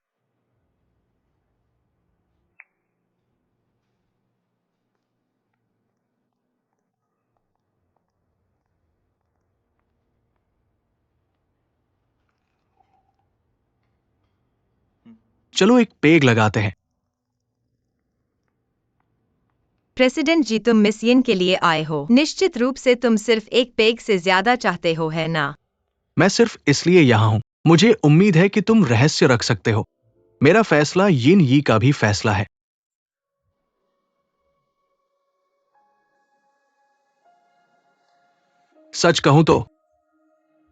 चलो एक पेग लगाते हैं। प्रेसिडेंट जी, तुम मिस यिन के लिए आए हो। निश्चित रूप से तुम सिर्फ एक पेग से ज्यादा चाहते हो, है ना? मैं सिर्फ इसलिए यहाँ हूँ। मुझे उम्मीद है कि तुम रहस्य रख सकते हो। मेरा फैसला यिन यी का भी फैसला है। सच कहूं तो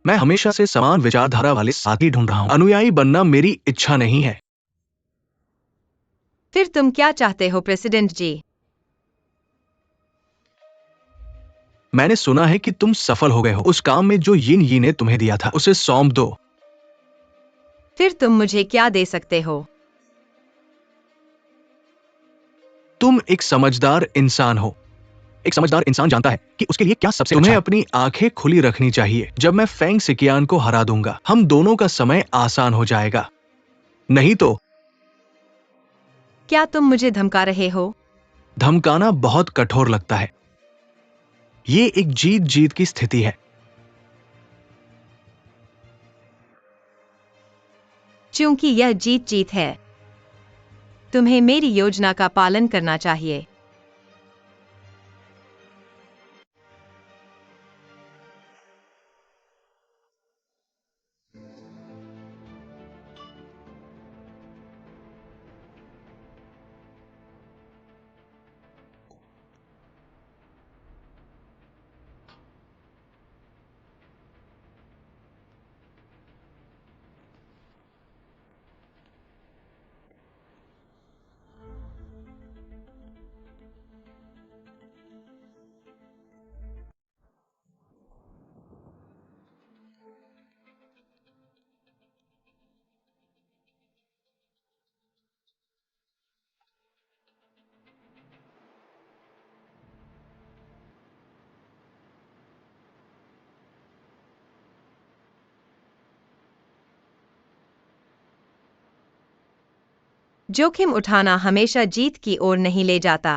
मैं हमेशा से समान विचारधारा वाले साथी ढूंढ रहा हूं। अनुयायी बनना मेरी इच्छा नहीं है। फिर तुम क्या चाहते हो प्रेसिडेंट जी? मैंने सुना है कि तुम सफल हो गए हो उस काम में जो यिन यी ने तुम्हें दिया था, उसे सौंप दो। फिर तुम मुझे क्या दे सकते हो? तुम एक समझदार इंसान हो। एक समझदार इंसान जानता है कि उसके लिए क्या सबसे तुम्हें अच्छा है। अपनी आंखें खुली रखनी चाहिए। जब मैं फेंग सिकियान को हरा दूंगा, हम दोनों का समय आसान हो जाएगा। नहीं तो क्या तुम मुझे धमका रहे हो? धमकाना बहुत कठोर लगता है। ये एक जीत जीत की स्थिति है। क्योंकि यह जीत जीत है, तुम्हें मेरी योजना का पालन करना चाहिए। जोखिम उठाना हमेशा जीत की ओर नहीं ले जाता,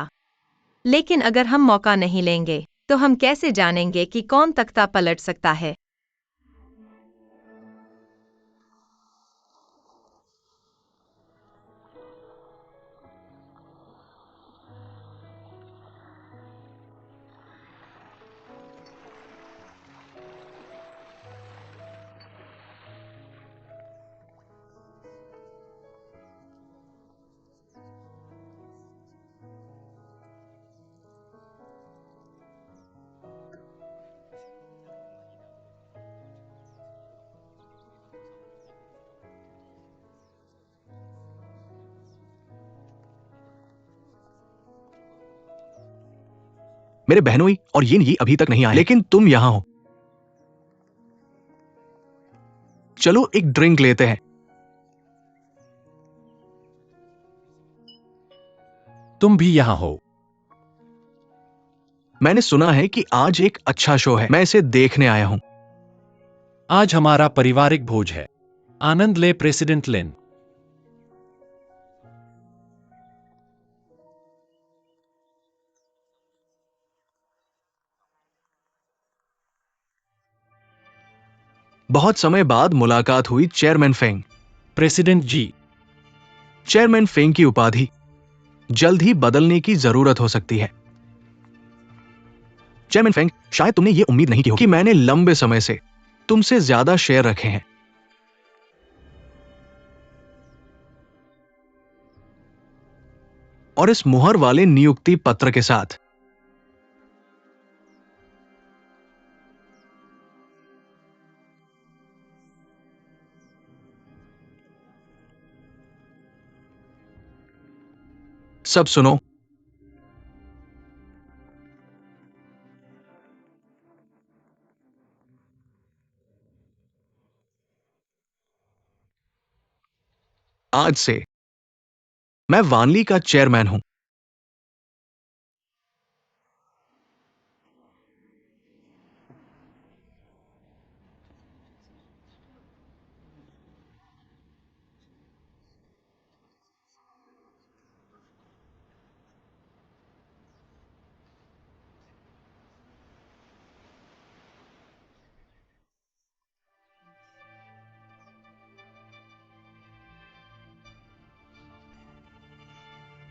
लेकिन अगर हम मौका नहीं लेंगे, तो हम कैसे जानेंगे कि कौन तख्ता पलट सकता है? मेरे बहनोई और ये अभी तक नहीं आए, लेकिन तुम यहां हो। चलो एक ड्रिंक लेते हैं। तुम भी यहाँ हो। मैंने सुना है कि आज एक अच्छा शो है, मैं इसे देखने आया हूं। आज हमारा पारिवारिक भोज है। आनंद ले प्रेसिडेंट लिन। बहुत समय बाद मुलाकात हुई चेयरमैन फेंग। प्रेसिडेंट जी। चेयरमैन फेंग की उपाधि जल्द ही बदलने की जरूरत हो सकती है। चेयरमैन फेंग, शायद तुमने ये उम्मीद नहीं की होगी कि मैंने लंबे समय से तुमसे ज्यादा शेयर रखे हैं। और इस मुहर वाले नियुक्ति पत्र के साथ सब सुनो। आज से मैं वानली का चेयरमैन हूं।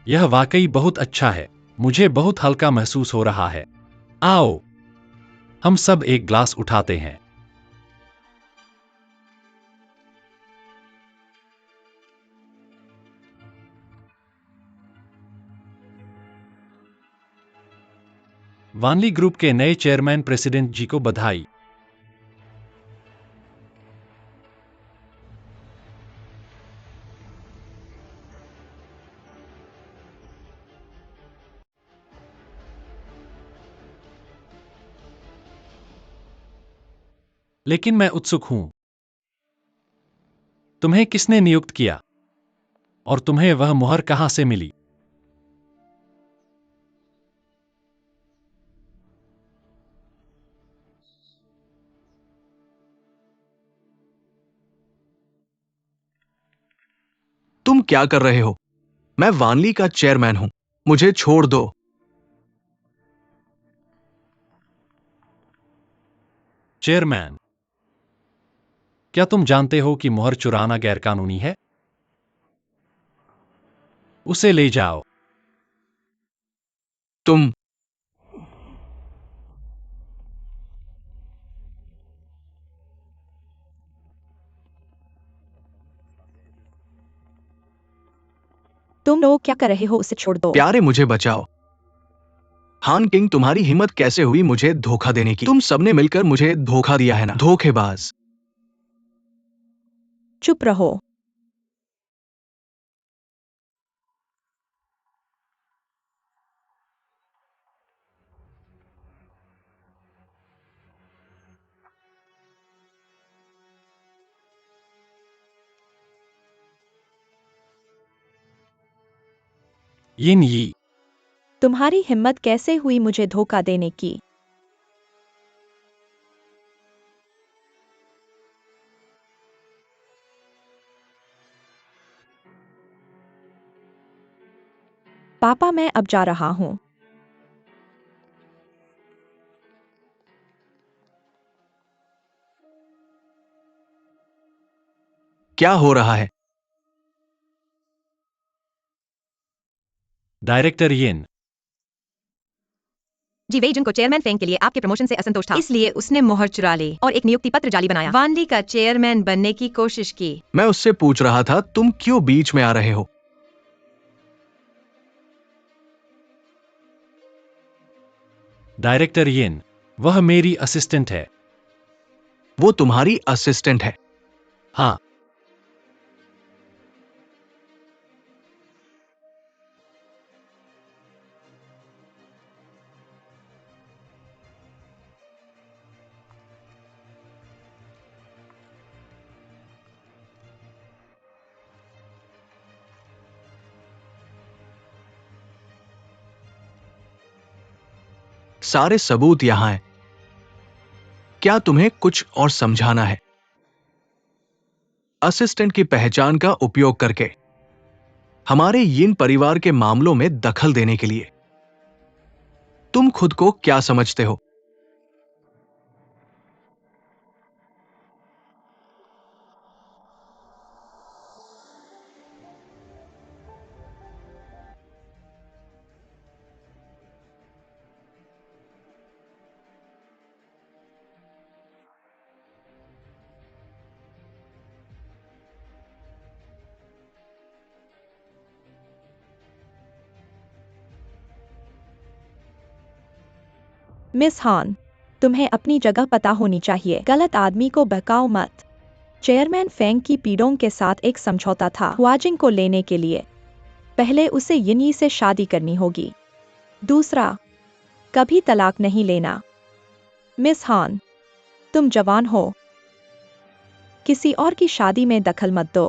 यह वाकई बहुत अच्छा है। मुझे बहुत हल्का महसूस हो रहा है। आओ, हम सब एक ग्लास उठाते हैं। वानली ग्रुप के नए चेयरमैन प्रेसिडेंट जी को बधाई। लेकिन मैं उत्सुक हूं। तुम्हें किसने नियुक्त किया? और तुम्हें वह मुहर कहां से मिली? तुम क्या कर रहे हो? मैं वानली का चेयरमैन हूं, मुझे छोड़ दो। चेयरमैन, क्या तुम जानते हो कि मुहर चुराना गैरकानूनी है? उसे ले जाओ। तुम तुम लोग क्या कर रहे हो, उसे छोड़ दो। प्यारे, मुझे बचाओ। हान किंग, तुम्हारी हिम्मत कैसे हुई मुझे धोखा देने की? तुम सबने मिलकर मुझे धोखा दिया है ना, धोखेबाज। चुप रहो। यिन यी। तुम्हारी हिम्मत कैसे हुई मुझे धोखा देने की? पापा, मैं अब जा रहा हूं। क्या हो रहा है? डायरेक्टर यिन। जी वेइजन को चेयरमैन फेंग के लिए आपके प्रमोशन से असंतोष था, इसलिए उसने मोहर चुरा ली और एक नियुक्ति पत्र जाली बनाया। वानली का चेयरमैन बनने की कोशिश की। मैं उससे पूछ रहा था, तुम क्यों बीच में आ रहे हो? डायरेक्टर यिन, वह मेरी असिस्टेंट है। वो तुम्हारी असिस्टेंट है? हाँ। सारे सबूत यहां हैं। क्या तुम्हें कुछ और समझाना है? असिस्टेंट की पहचान का उपयोग करके हमारे यिन परिवार के मामलों में दखल देने के लिए तुम खुद को क्या समझते हो? मिस हान, तुम्हें अपनी जगह पता होनी चाहिए। गलत आदमी को बहकाओ मत। चेयरमैन फेंग की पीडोंग के साथ एक समझौता था हुआजिंग को लेने के लिए। पहले उसे यिनी से शादी करनी होगी। दूसरा, कभी तलाक नहीं लेना। मिस हान, तुम जवान हो। किसी और की शादी में दखल मत दो।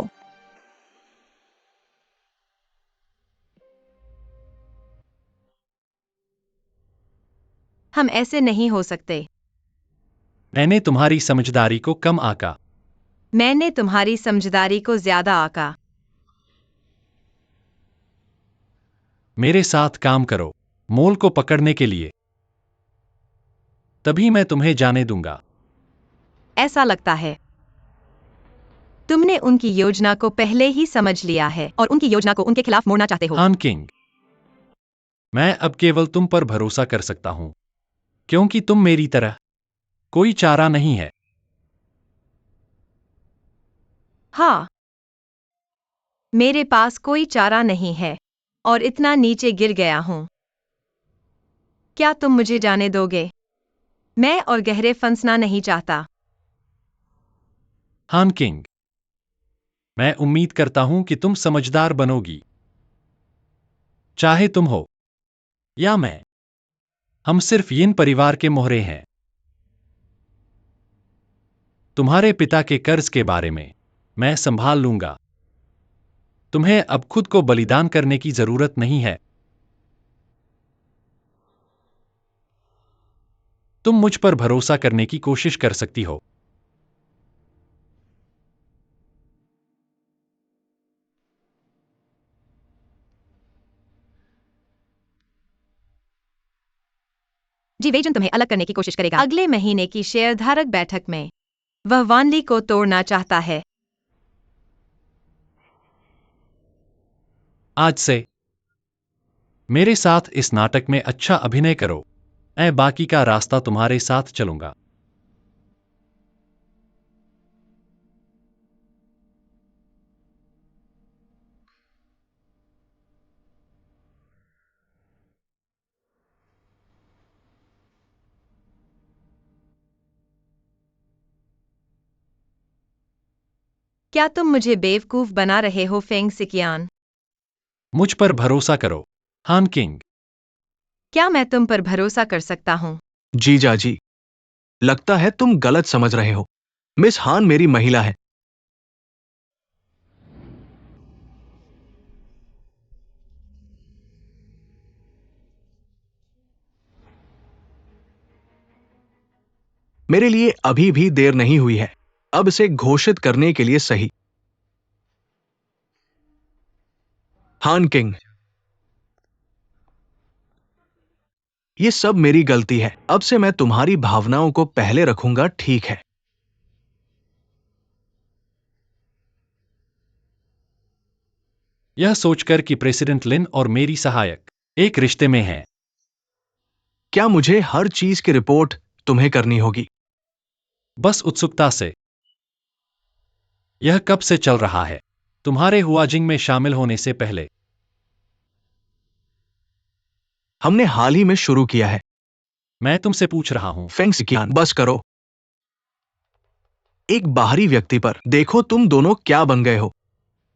हम ऐसे नहीं हो सकते। मैंने तुम्हारी समझदारी को कम आंका। मैंने तुम्हारी समझदारी को ज्यादा आंका। मेरे साथ काम करो मोल को पकड़ने के लिए, तभी मैं तुम्हें जाने दूंगा। ऐसा लगता है तुमने उनकी योजना को पहले ही समझ लिया है और उनकी योजना को उनके खिलाफ मोड़ना चाहते हो। हान किंग, मैं अब केवल तुम पर भरोसा कर सकता हूं, क्योंकि तुम मेरी तरह कोई चारा नहीं है। हाँ, मेरे पास कोई चारा नहीं है और इतना नीचे गिर गया हूं। क्या तुम मुझे जाने दोगे? मैं और गहरे फंसना नहीं चाहता। हान किंग, मैं उम्मीद करता हूं कि तुम समझदार बनोगी। चाहे तुम हो या मैं, हम सिर्फ यिन परिवार के मोहरे हैं। तुम्हारे पिता के कर्ज के बारे में मैं संभाल लूंगा। तुम्हें अब खुद को बलिदान करने की जरूरत नहीं है। तुम मुझ पर भरोसा करने की कोशिश कर सकती हो। जी वेजन तुम्हें अलग करने की कोशिश करेगा। अगले महीने की शेयरधारक बैठक में वह वानली को तोड़ना चाहता है। आज से मेरे साथ इस नाटक में अच्छा अभिनय करो। मैं बाकी का रास्ता तुम्हारे साथ चलूंगा। क्या तुम मुझे बेवकूफ बना रहे हो फेंग सिकियान? मुझ पर भरोसा करो हान किंग। क्या मैं तुम पर भरोसा कर सकता हूँ? जीजा जी, लगता है तुम गलत समझ रहे हो। मिस हान मेरी महिला है। मेरे लिए अभी भी देर नहीं हुई है अब इसे घोषित करने के लिए सही। हान किंग, ये सब मेरी गलती है। अब से मैं तुम्हारी भावनाओं को पहले रखूंगा, ठीक है? यह सोचकर कि प्रेसिडेंट लिन और मेरी सहायक एक रिश्ते में हैं। क्या मुझे हर चीज की रिपोर्ट तुम्हें करनी होगी? बस उत्सुकता से। यह कब से चल रहा है? तुम्हारे हुआजिंग में शामिल होने से पहले। हमने हाल ही में शुरू किया है। मैं तुमसे पूछ रहा हूं। फेंग सिकियान, बस करो। एक बाहरी व्यक्ति पर देखो, तुम दोनों क्या बन गए हो,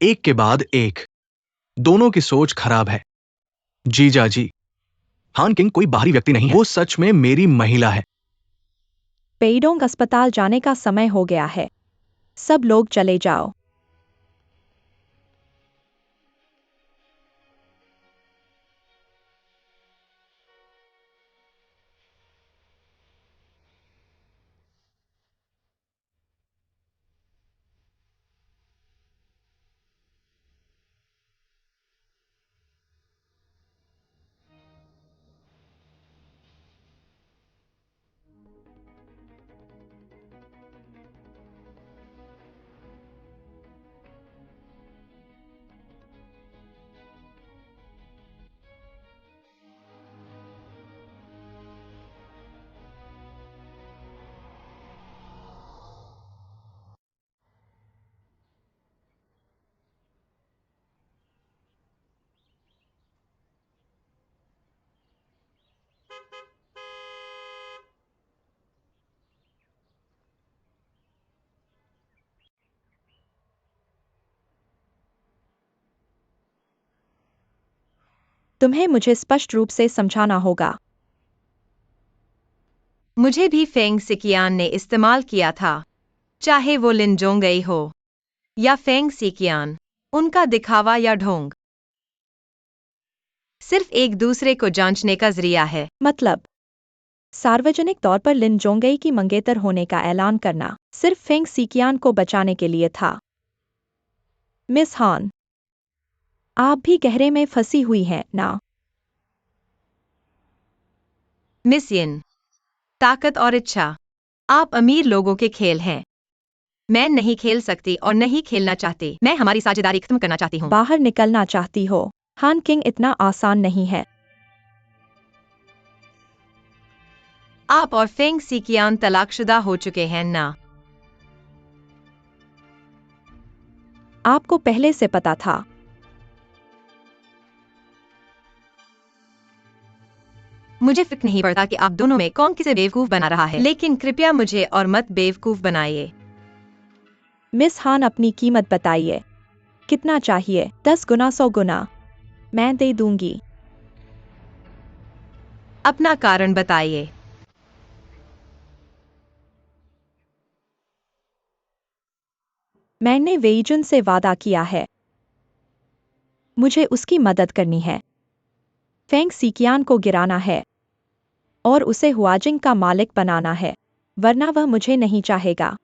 एक के बाद एक। दोनों की सोच खराब है। जीजा जी, हान किंग कोई बाहरी व्यक्ति नहीं है, वो सच में मेरी महिला है। पेइडोंग अस्पताल जाने का समय हो गया है। सब लोग चले जाओ। तुम्हें मुझे स्पष्ट रूप से समझाना होगा। मुझे भी फेंग सिकियान ने इस्तेमाल किया था, चाहे वो लिन जोंगई हो या फेंग सिकियान, उनका दिखावा या ढोंग सिर्फ एक दूसरे को जांचने का जरिया है। मतलब सार्वजनिक तौर पर लिन जोंगई की मंगेतर होने का ऐलान करना सिर्फ फेंग सिकियान को बचाने के लिए था। मिस हान, आप भी गहरे में फंसी हुई हैं ना? मिस यिन, ताकत और इच्छा, आप अमीर लोगों के खेल हैं। मैं नहीं खेल सकती और नहीं खेलना चाहती। मैं हमारी साझेदारी खत्म करना चाहती हूँ। बाहर निकलना चाहती हो? हान किंग, इतना आसान नहीं है। आप और फेंग सिकियान तलाकशुदा हो चुके हैं ना? आपको पहले से पता था। मुझे फिक्र नहीं पड़ता कि आप दोनों में कौन किसे बेवकूफ बना रहा है, लेकिन कृपया मुझे और मत बेवकूफ बनाइए। मिस हान, अपनी कीमत बताइए। कितना चाहिए? 10 गुना, 100 गुना? मैं दे दूंगी। अपना कारण बताइए। मैंने वेइजुन से वादा किया है। मुझे उसकी मदद करनी है। फेंग सिकियान को गिराना है और उसे हुआजिंग का मालिक बनाना है, वरना वह मुझे नहीं चाहेगा।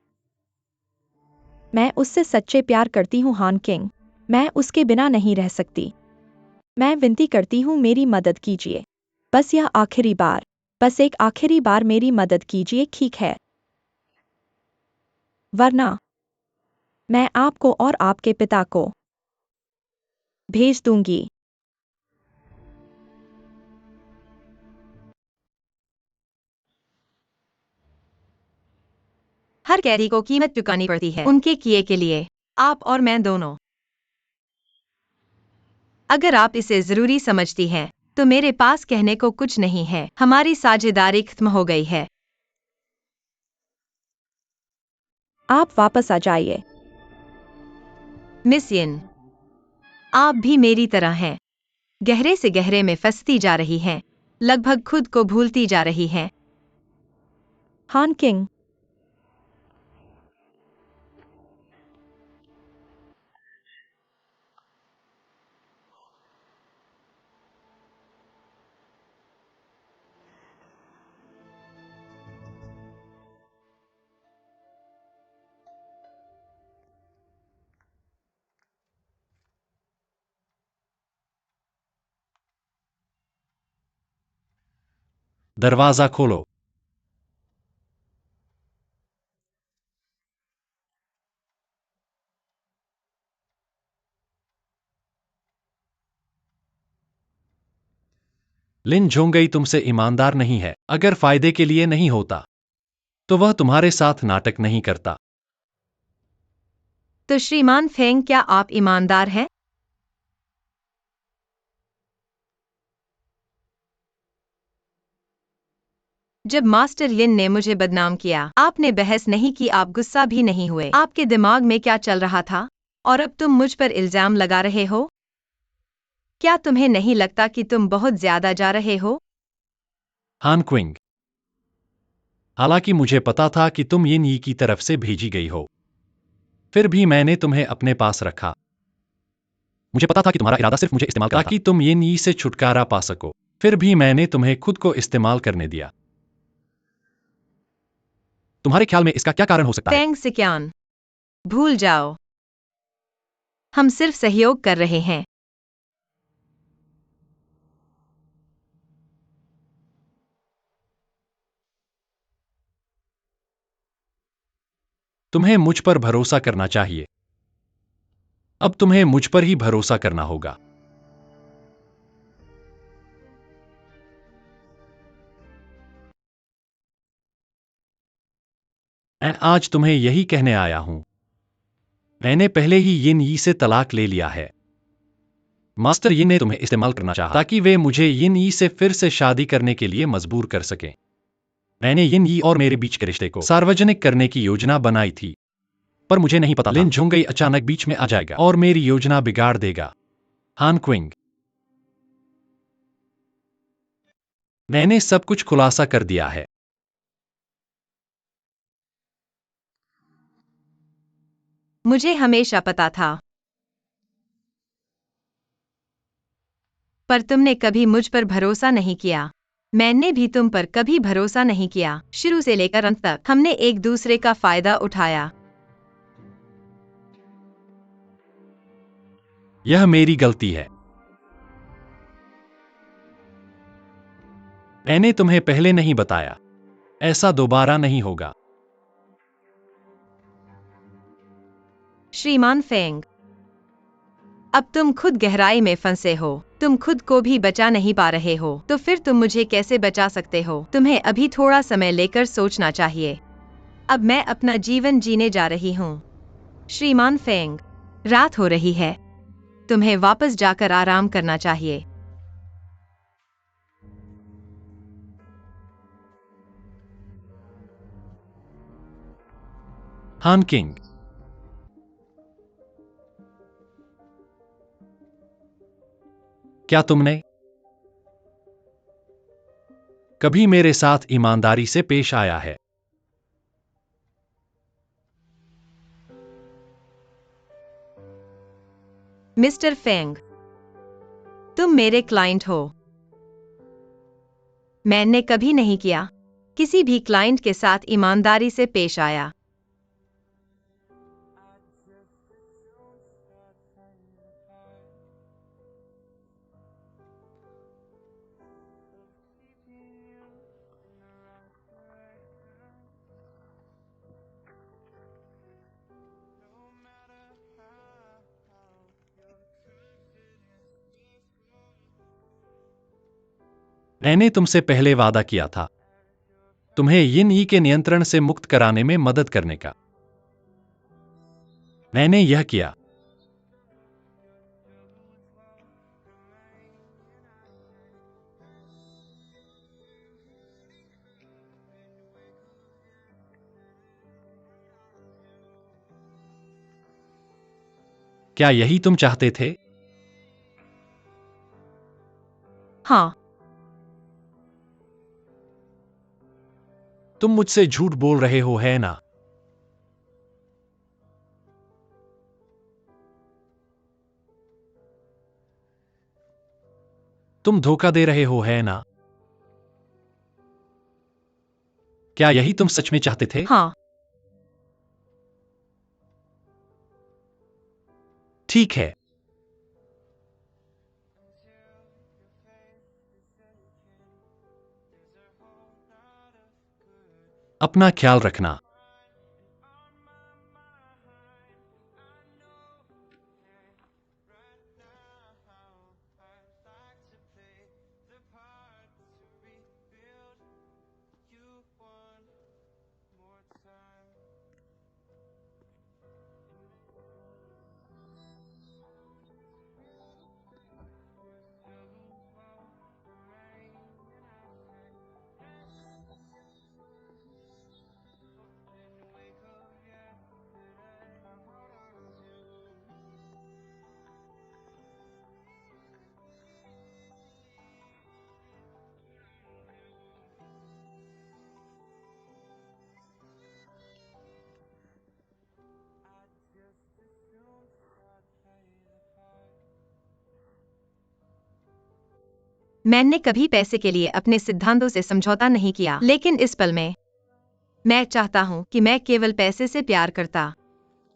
मैं उससे सच्चे प्यार करती हूँ हान किंग। मैं उसके बिना नहीं रह सकती। मैं विनती करती हूँ, मेरी मदद कीजिए। बस यह आखिरी बार, बस एक आखिरी बार मेरी मदद कीजिए, ठीक है? वरना मैं आपको और आपके पिता को भेज दूंगी। हर कैदी को कीमत चुकानी पड़ती है उनके किए के लिए, आप और मैं दोनों। अगर आप इसे जरूरी समझती हैं, तो मेरे पास कहने को कुछ नहीं है। हमारी साझेदारी खत्म हो गई है। आप वापस आ जाइए। मिस यिन, आप भी मेरी तरह हैं, गहरे से गहरे में फंसती जा रही हैं, लगभग खुद को भूलती जा रही हैं। हान किंग, दरवाजा खोलो। लिन जोंगई तुमसे ईमानदार नहीं है। अगर फायदे के लिए नहीं होता, तो वह तुम्हारे साथ नाटक नहीं करता। तो श्रीमान फेंग, क्या आप ईमानदार हैं? जब मास्टर लिन ने मुझे बदनाम किया, आपने बहस नहीं की, आप गुस्सा भी नहीं हुए। आपके दिमाग में क्या चल रहा था? और अब तुम मुझ पर इल्जाम लगा रहे हो? क्या तुम्हें नहीं लगता कि तुम बहुत ज्यादा जा रहे हो? हान क्विंग, हालांकि मुझे पता था कि तुम यिन यी की तरफ से भेजी गई हो, फिर भी मैंने तुम्हें अपने पास रखा। मुझे पता था कि तुम्हारा इरादा सिर्फ मुझे इस्तेमाल करना था, ताकि तुम यिन यी से छुटकारा पा सको। फिर भी मैंने तुम्हें खुद को इस्तेमाल करने दिया। तुम्हारे ख्याल में इसका क्या कारण हो सकता है? फेंग सिक्यान, भूल जाओ। हम सिर्फ सहयोग कर रहे हैं। तुम्हें मुझ पर भरोसा करना चाहिए। अब तुम्हें मुझ पर ही भरोसा करना होगा। मैं आज तुम्हें यही कहने आया हूं। मैंने पहले ही यिन यी से तलाक ले लिया है। मास्टर यिन ने तुम्हें इस्तेमाल करना चाहा ताकि वे मुझे यिन ई से फिर से शादी करने के लिए मजबूर कर सकें। मैंने यिन ई और मेरे बीच के रिश्ते को सार्वजनिक करने की योजना बनाई थी, पर मुझे नहीं पता लिन झुंगई अचानक बीच में आ जाएगा और मेरी योजना बिगाड़ देगा। हान क्विंग, मैंने सब कुछ खुलासा कर दिया है। मुझे हमेशा पता था, पर तुमने कभी मुझ पर भरोसा नहीं किया। मैंने भी तुम पर कभी भरोसा नहीं किया। शुरू से लेकर अंत तक हमने एक दूसरे का फायदा उठाया। यह मेरी गलती है। मैंने तुम्हें पहले नहीं बताया। ऐसा दोबारा नहीं होगा। श्रीमान फेंग, अब तुम खुद गहराई में फंसे हो। तुम खुद को भी बचा नहीं पा रहे हो, तो फिर तुम मुझे कैसे बचा सकते हो? तुम्हें अभी थोड़ा समय लेकर सोचना चाहिए। अब मैं अपना जीवन जीने जा रही हूँ। श्रीमान फेंग, रात हो रही है। तुम्हें वापस जाकर आराम करना चाहिए। हान किंग, क्या तुमने कभी मेरे साथ ईमानदारी से पेश आया है? मिस्टर फेंग, तुम मेरे क्लाइंट हो। मैंने कभी नहीं किया किसी भी क्लाइंट के साथ ईमानदारी से पेश आया। मैंने तुमसे पहले वादा किया था तुम्हें यिन ई के नियंत्रण से मुक्त कराने में मदद करने का। मैंने यह किया। क्या यही तुम चाहते थे? हाँ, तुम मुझसे झूठ बोल रहे हो, है ना? तुम धोखा दे रहे हो, है ना? क्या यही तुम सच में चाहते थे? हाँ, ठीक है। अपना ख्याल रखना। मैंने कभी पैसे के लिए अपने सिद्धांतों से समझौता नहीं किया, लेकिन इस पल में मैं चाहता हूं कि मैं केवल पैसे से प्यार करता,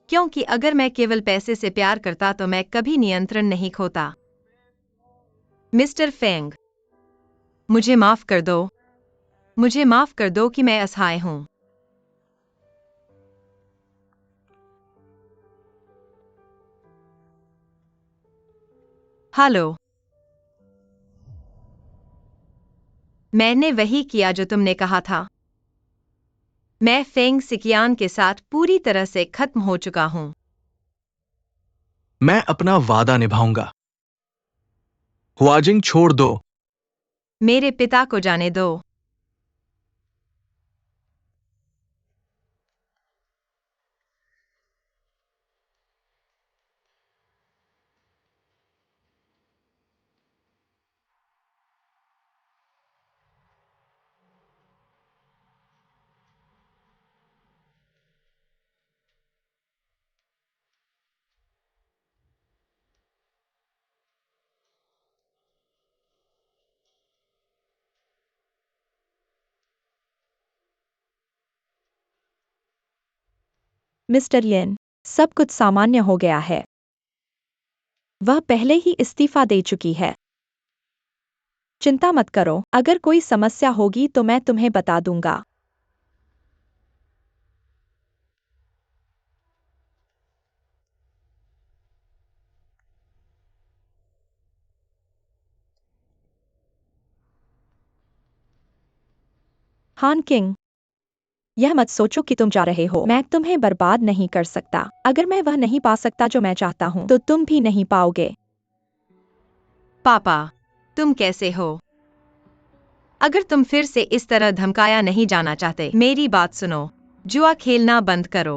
क्योंकि अगर मैं केवल पैसे से प्यार करता तो मैं कभी नियंत्रण नहीं खोता। मिस्टर फेंग, मुझे माफ कर दो। मुझे माफ कर दो कि मैं असहाय हूं। हेलो, मैंने वही किया जो तुमने कहा था। मैं फेंग सिकियान के साथ पूरी तरह से खत्म हो चुका हूं। मैं अपना वादा निभाऊंगा। हुआजिंग छोड़ दो। मेरे पिता को जाने दो। मिस्टर येन, सब कुछ सामान्य हो गया है। वह पहले ही इस्तीफा दे चुकी है। चिंता मत करो, अगर कोई समस्या होगी तो मैं तुम्हें बता दूंगा। हान किंग, यह मत सोचो कि तुम जा रहे हो। मैं तुम्हें बर्बाद नहीं कर सकता। अगर मैं वह नहीं पा सकता जो मैं चाहता हूँ, तो तुम भी नहीं पाओगे। पापा, तुम कैसे हो? अगर तुम फिर से इस तरह धमकाया नहीं जाना चाहते, मेरी बात सुनो। जुआ खेलना बंद करो।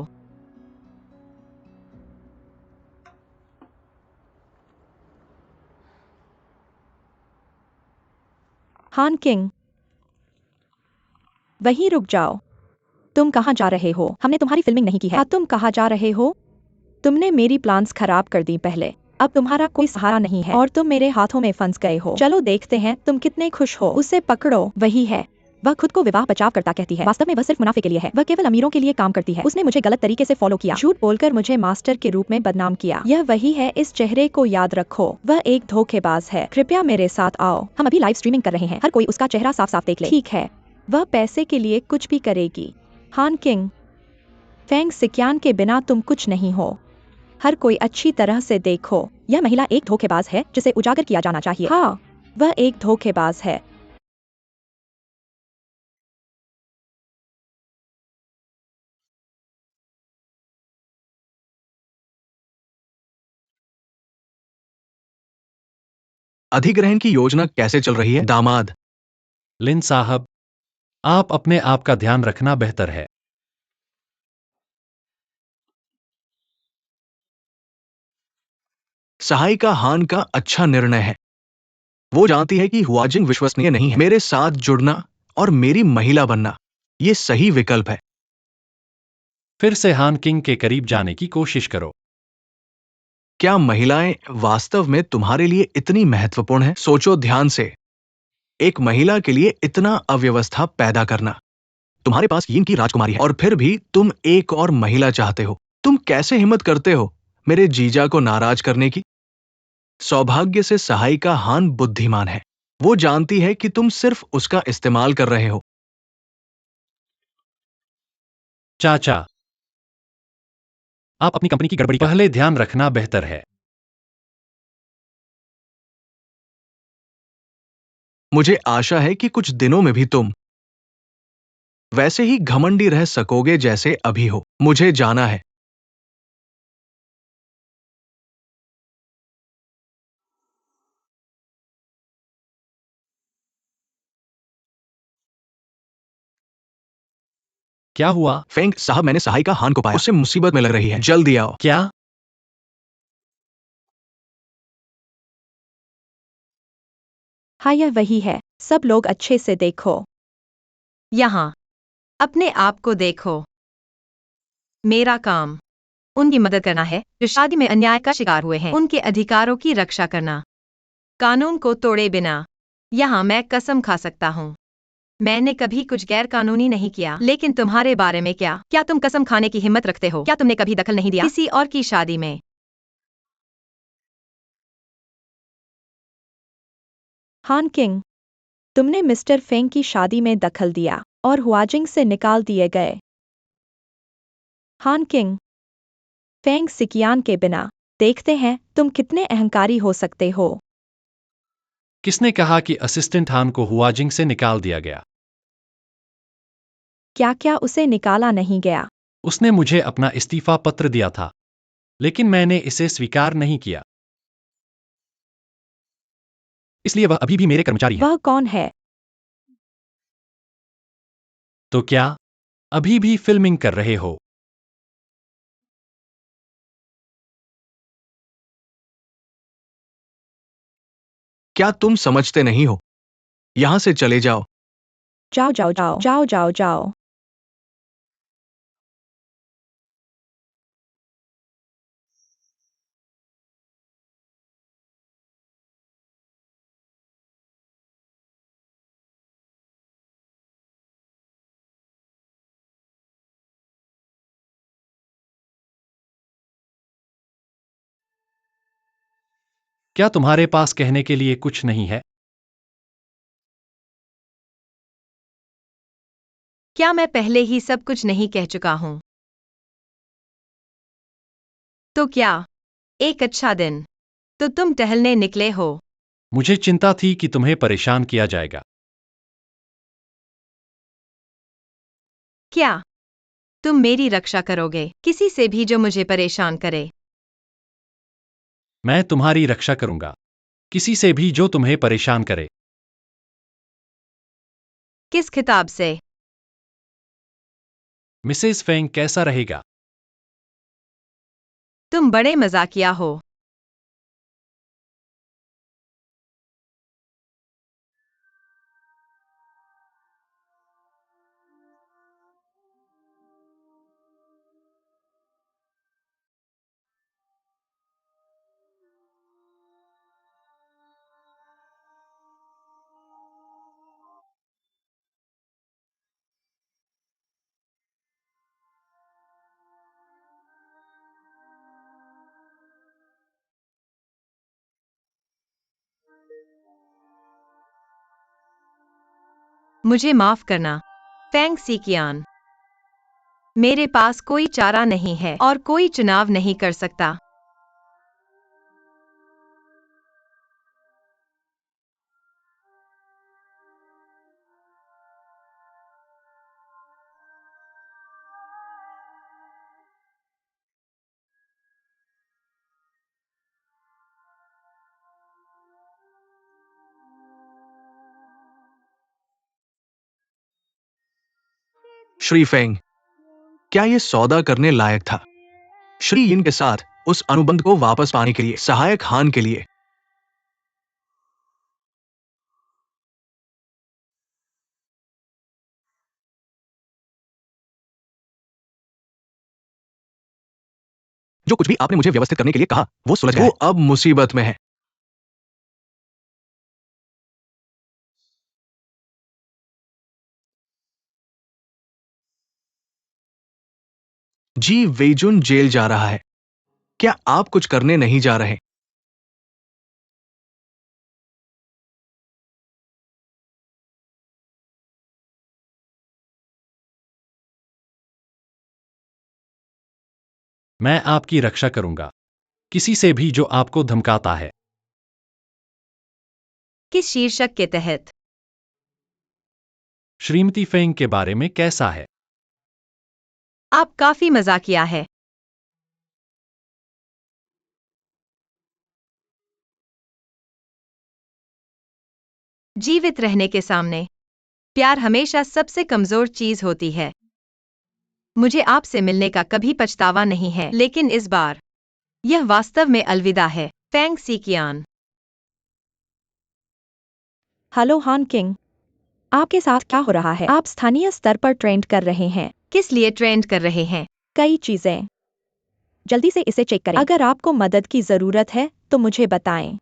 हान किंग, वहीं रुक जाओ। तुम कहाँ जा रहे हो? हमने तुम्हारी फिल्मिंग नहीं की है। तुम कहाँ जा रहे हो? तुमने मेरी प्लान्स खराब कर दी पहले। अब तुम्हारा कोई सहारा नहीं है और तुम मेरे हाथों में फंस गए हो। चलो देखते हैं तुम कितने खुश हो। उसे पकड़ो। वही है। वह खुद को विवाह बचाव करता कहती है। वास्तव में वह सिर्फ मुनाफे के लिए है। वह केवल अमीरों के लिए काम करती है। उसने मुझे गलत तरीके से फॉलो किया, झूठ बोलकर मुझे मास्टर के रूप में बदनाम किया। यह वही है, इस चेहरे को याद रखो। वह एक धोखेबाज है। कृपया मेरे साथ आओ। हम अभी लाइव स्ट्रीमिंग कर रहे हैं। हर कोई उसका चेहरा साफ साफ देख ले। ठीक है, वह पैसे के लिए कुछ भी करेगी। हान किंग, फेंग सिक्यान के बिना तुम कुछ नहीं हो। हर कोई अच्छी तरह से देखो, यह महिला एक धोखेबाज है जिसे उजागर किया जाना चाहिए। हाँ, वह एक धोखेबाज है। अधिग्रहण की योजना कैसे चल रही है, दामाद? लिन साहब, आप अपने आप का ध्यान रखना बेहतर है। सहायिका हान का अच्छा निर्णय है। वो जानती है कि हुआजिंग विश्वसनीय नहीं है। मेरे साथ जुड़ना और मेरी महिला बनना, ये सही विकल्प है। फिर से हान किंग के करीब जाने की कोशिश करो। क्या महिलाएं वास्तव में तुम्हारे लिए इतनी महत्वपूर्ण हैं? सोचो ध्यान से। एक महिला के लिए इतना अव्यवस्था पैदा करना। तुम्हारे पास यीन की राजकुमारी है और फिर भी तुम एक और महिला चाहते हो। तुम कैसे हिम्मत करते हो मेरे जीजा को नाराज करने की? सौभाग्य से सहायिका हान बुद्धिमान है। वो जानती है कि तुम सिर्फ उसका इस्तेमाल कर रहे हो। चाचा, आप अपनी कंपनी की गड़बड़ी का पहले ध्यान रखना बेहतर है। मुझे आशा है कि कुछ दिनों में भी तुम वैसे ही घमंडी रह सकोगे जैसे अभी हो। मुझे जाना है। क्या हुआ? फेंग साहब, मैंने सहायिका हान को पाया। उससे मुसीबत में लग रही है। जल्दी आओ। क्या? हाँ, यह वही है। सब लोग अच्छे से देखो। यहाँ अपने आप को देखो। मेरा काम उनकी मदद करना है जो शादी में अन्याय का शिकार हुए हैं, उनके अधिकारों की रक्षा करना, कानून को तोड़े बिना। यहाँ मैं कसम खा सकता हूँ, मैंने कभी कुछ गैर कानूनी नहीं किया। लेकिन तुम्हारे बारे में क्या तुम कसम खाने की हिम्मत रखते हो? क्या तुमने कभी दखल नहीं दिया किसी और की शादी में? हान किंग, तुमने मिस्टर फेंग की शादी में दखल दिया और हुआजिंग से निकाल दिए गए। हान किंग, फेंग सिकियान के बिना देखते हैं तुम कितने अहंकारी हो सकते हो। किसने कहा कि असिस्टेंट हान को हुआजिंग से निकाल दिया गया? क्या क्या उसे निकाला नहीं गया? उसने मुझे अपना इस्तीफा पत्र दिया था, लेकिन मैंने इसे स्वीकार नहीं किया। इसलिए वह अभी भी मेरे कर्मचारी हैं। वह कौन है? तो क्या अभी भी फिल्मिंग कर रहे हो? क्या तुम समझते नहीं हो? यहां से चले जाओ। जाओ जाओ जाओ जाओ जाओ जाओ। क्या तुम्हारे पास कहने के लिए कुछ नहीं है? क्या मैं पहले ही सब कुछ नहीं कह चुका हूं? तो क्या? एक अच्छा दिन। तो तुम टहलने निकले हो? मुझे चिंता थी कि तुम्हें परेशान किया जाएगा। क्या तुम मेरी रक्षा करोगे किसी से भी जो मुझे परेशान करे? मैं तुम्हारी रक्षा करूंगा, किसी से भी जो तुम्हें परेशान करे। किस खिताब से? मिसेस फेंग कैसा रहेगा? तुम बड़े मजाकिया हो। मुझे माफ करना, फेंग सीकियान। मेरे पास कोई चारा नहीं है और कोई चुनाव नहीं कर सकता। श्री फेंग, क्या ये सौदा करने लायक था? श्री यिन के साथ उस अनुबंध को वापस पाने के लिए, सहायक हान के लिए। जो कुछ भी आपने मुझे व्यवस्थित करने के लिए कहा, वो सुलझ गया है। वो अब मुसीबत में है। जी वेजुन जेल जा रहा है। क्या आप कुछ करने नहीं जा रहे? मैं आपकी रक्षा करूंगा, किसी से भी जो आपको धमकाता है। किस शीर्षक के तहत? श्रीमती फेंग के बारे में कैसा है? आप काफी मजाकिया है। जीवित रहने के सामने प्यार हमेशा सबसे कमजोर चीज होती है। मुझे आपसे मिलने का कभी पछतावा नहीं है, लेकिन इस बार यह वास्तव में अलविदा है, फेंग सीकियान। हेलो हान किंग, आपके साथ क्या हो रहा है? आप स्थानीय स्तर पर ट्रेंड कर रहे हैं। किस लिए ट्रेंड कर रहे हैं? कई चीजें। जल्दी से इसे चेक करें। अगर आपको मदद की जरूरत है तो मुझे बताएं।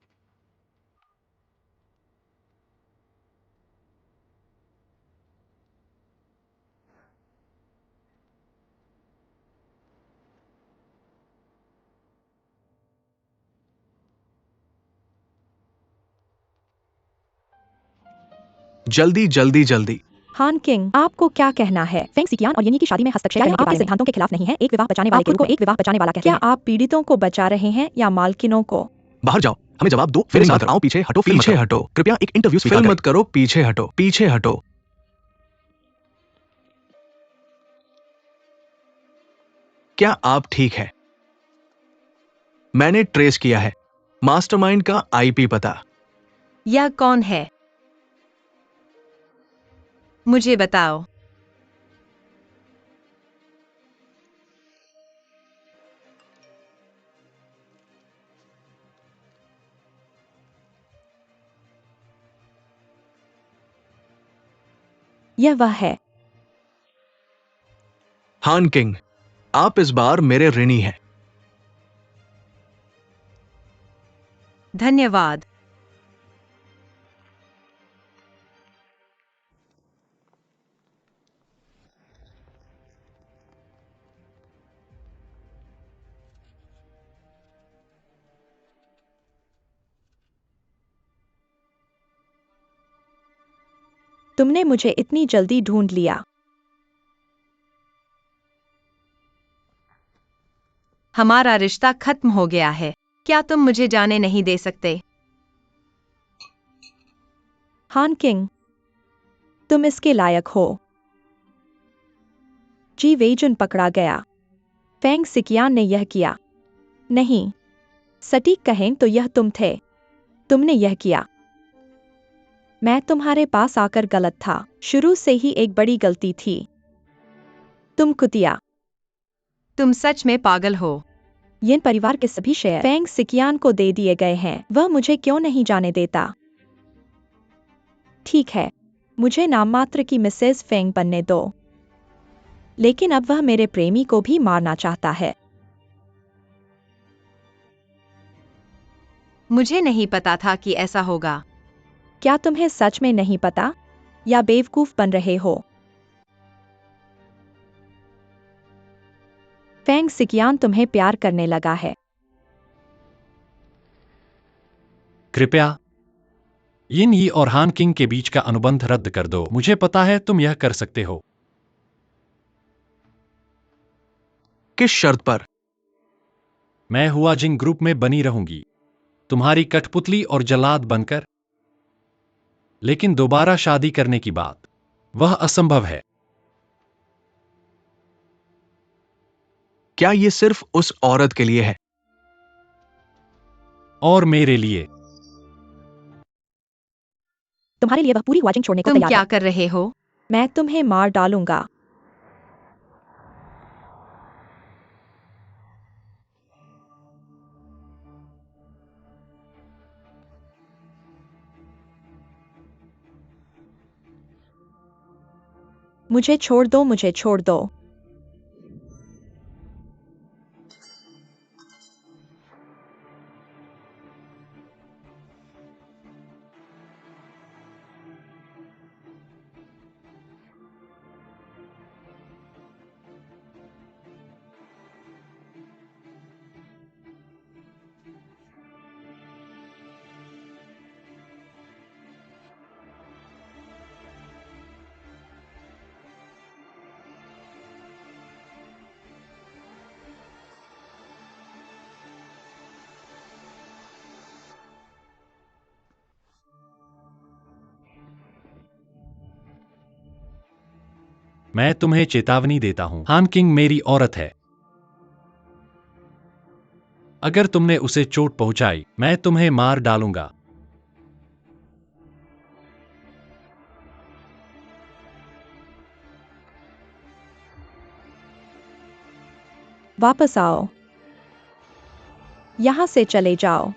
जल्दी जल्दी जल्दी। हान किंग, आपको क्या कहना है? फेंग सिकियान और यनी की शादी में हस्तक्षेप करने के आपके सिद्धांतों के खिलाफ नहीं है। एक विवाह बचाने वाले के रूप में एक विवाह बचाने वाला कहते हैं। क्या आप पीड़ितों को बचा रहे हैं या मालकिनों को? बाहर जाओ, हमें जवाब दो। फिर मत आओ, पीछे हटो, पीछे हटो। कृपया एक इंटरव्यू फिल्म मत करो, पीछे हटो, पीछे हटो। क्या आप ठीक है? मैंने ट्रेस किया है मास्टरमाइंड का आईपी पता। यह कौन है? मुझे बताओ। यह वह है। हान किंग, आप इस बार मेरे ऋणी हैं। धन्यवाद। तुमने मुझे इतनी जल्दी ढूंढ लिया। हमारा रिश्ता खत्म हो गया है। क्या तुम मुझे जाने नहीं दे सकते? हान किंग, तुम इसके लायक हो। जी वेजुन पकड़ा गया। फेंग सिकियान ने यह किया। नहीं, सटीक कहें तो यह तुम थे। तुमने यह किया। मैं तुम्हारे पास आकर गलत था। शुरू से ही एक बड़ी गलती थी। तुम कुतिया। तुम सच में पागल हो। यिन परिवार के सभी शेयर फेंग सिकियान को दे दिए गए हैं। वह मुझे क्यों नहीं जाने देता? ठीक है, मुझे नाम मात्र की मिसेस फेंग बनने दो। लेकिन अब वह मेरे प्रेमी को भी मारना चाहता है। मुझे नहीं पता था कि ऐसा होगा। क्या तुम्हें सच में नहीं पता? या बेवकूफ बन रहे हो? फेंग सिकियान तुम्हें प्यार करने लगा है। कृपया यिन यी और हान किंग के बीच का अनुबंध रद्द कर दो। मुझे पता है तुम यह कर सकते हो। किस शर्त पर? मैं हुआ जिंग ग्रुप में बनी रहूंगी, तुम्हारी कठपुतली और जल्लाद बनकर। लेकिन दोबारा शादी करने की बात, वह असंभव है। क्या ये सिर्फ उस औरत के लिए है? और मेरे लिए। तुम्हारे लिए वह पूरी वाचिंग छोड़ने को तुम तैयार क्या है। कर रहे हो? मैं तुम्हें मार डालूंगा। मुझे छोड़ दो, मुझे छोड़ दो। मैं तुम्हें चेतावनी देता हूं, हान किंग मेरी औरत है। अगर तुमने उसे चोट पहुंचाई, मैं तुम्हें मार डालूंगा। वापस आओ। यहां से चले जाओ।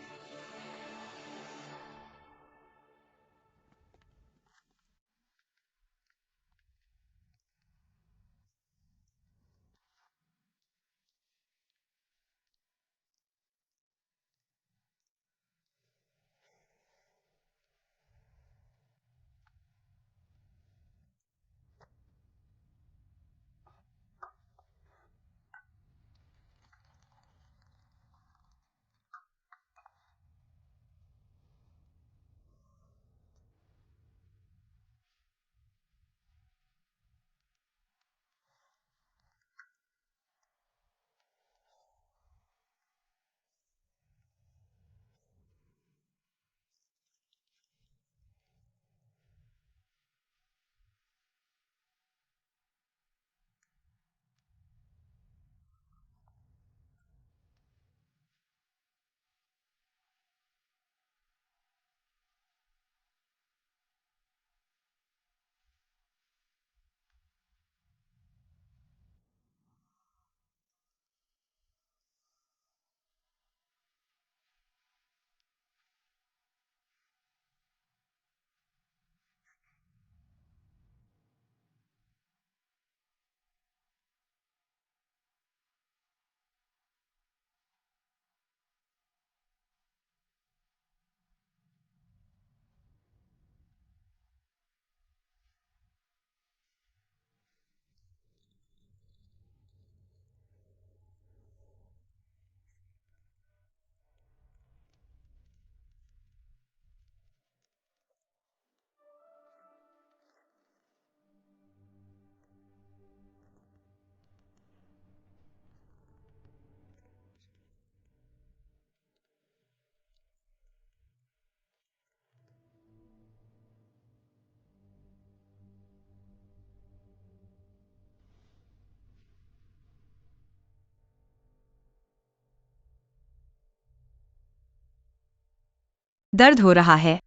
दर्द हो रहा है?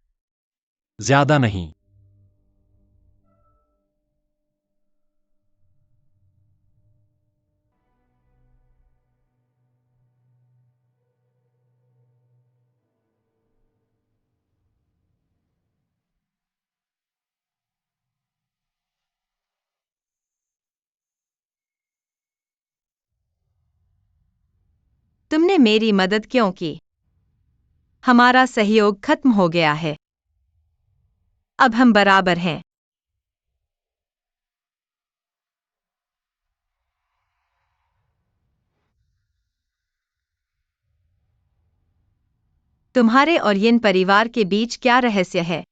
ज्यादा नहीं। तुमने मेरी मदद क्यों की? हमारा सहयोग खत्म हो गया है। अब हम बराबर हैं। तुम्हारे और यिन परिवार के बीच क्या रहस्य है?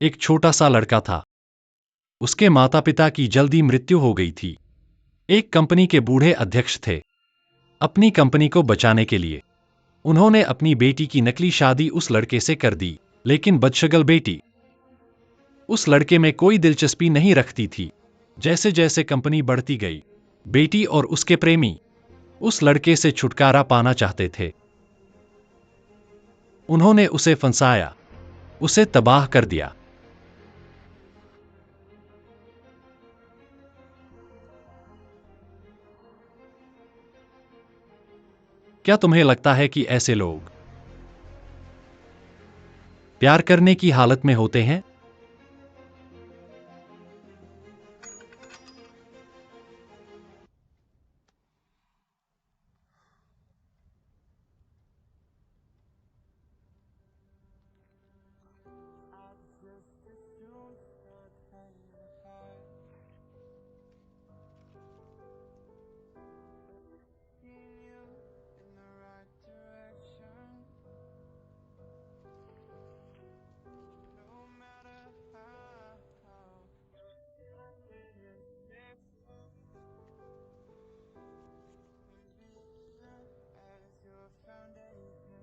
एक छोटा सा लड़का था। उसके माता पिता की जल्दी मृत्यु हो गई थी। एक कंपनी के बूढ़े अध्यक्ष थे। अपनी कंपनी को बचाने के लिए उन्होंने अपनी बेटी की नकली शादी उस लड़के से कर दी, लेकिन बदशगल बेटी उस लड़के में कोई दिलचस्पी नहीं रखती थी। जैसे जैसे कंपनी बढ़ती गई, बेटी और उसके प्रेमी उस लड़के से छुटकारा पाना चाहते थे। उन्होंने उसे फंसाया, उसे तबाह कर दिया। क्या तुम्हें लगता है कि ऐसे लोग प्यार करने की हालत में होते हैं? I just assume start playing the hard. Seeing you in the right direction. No matter how it is different. And be here as your foundation.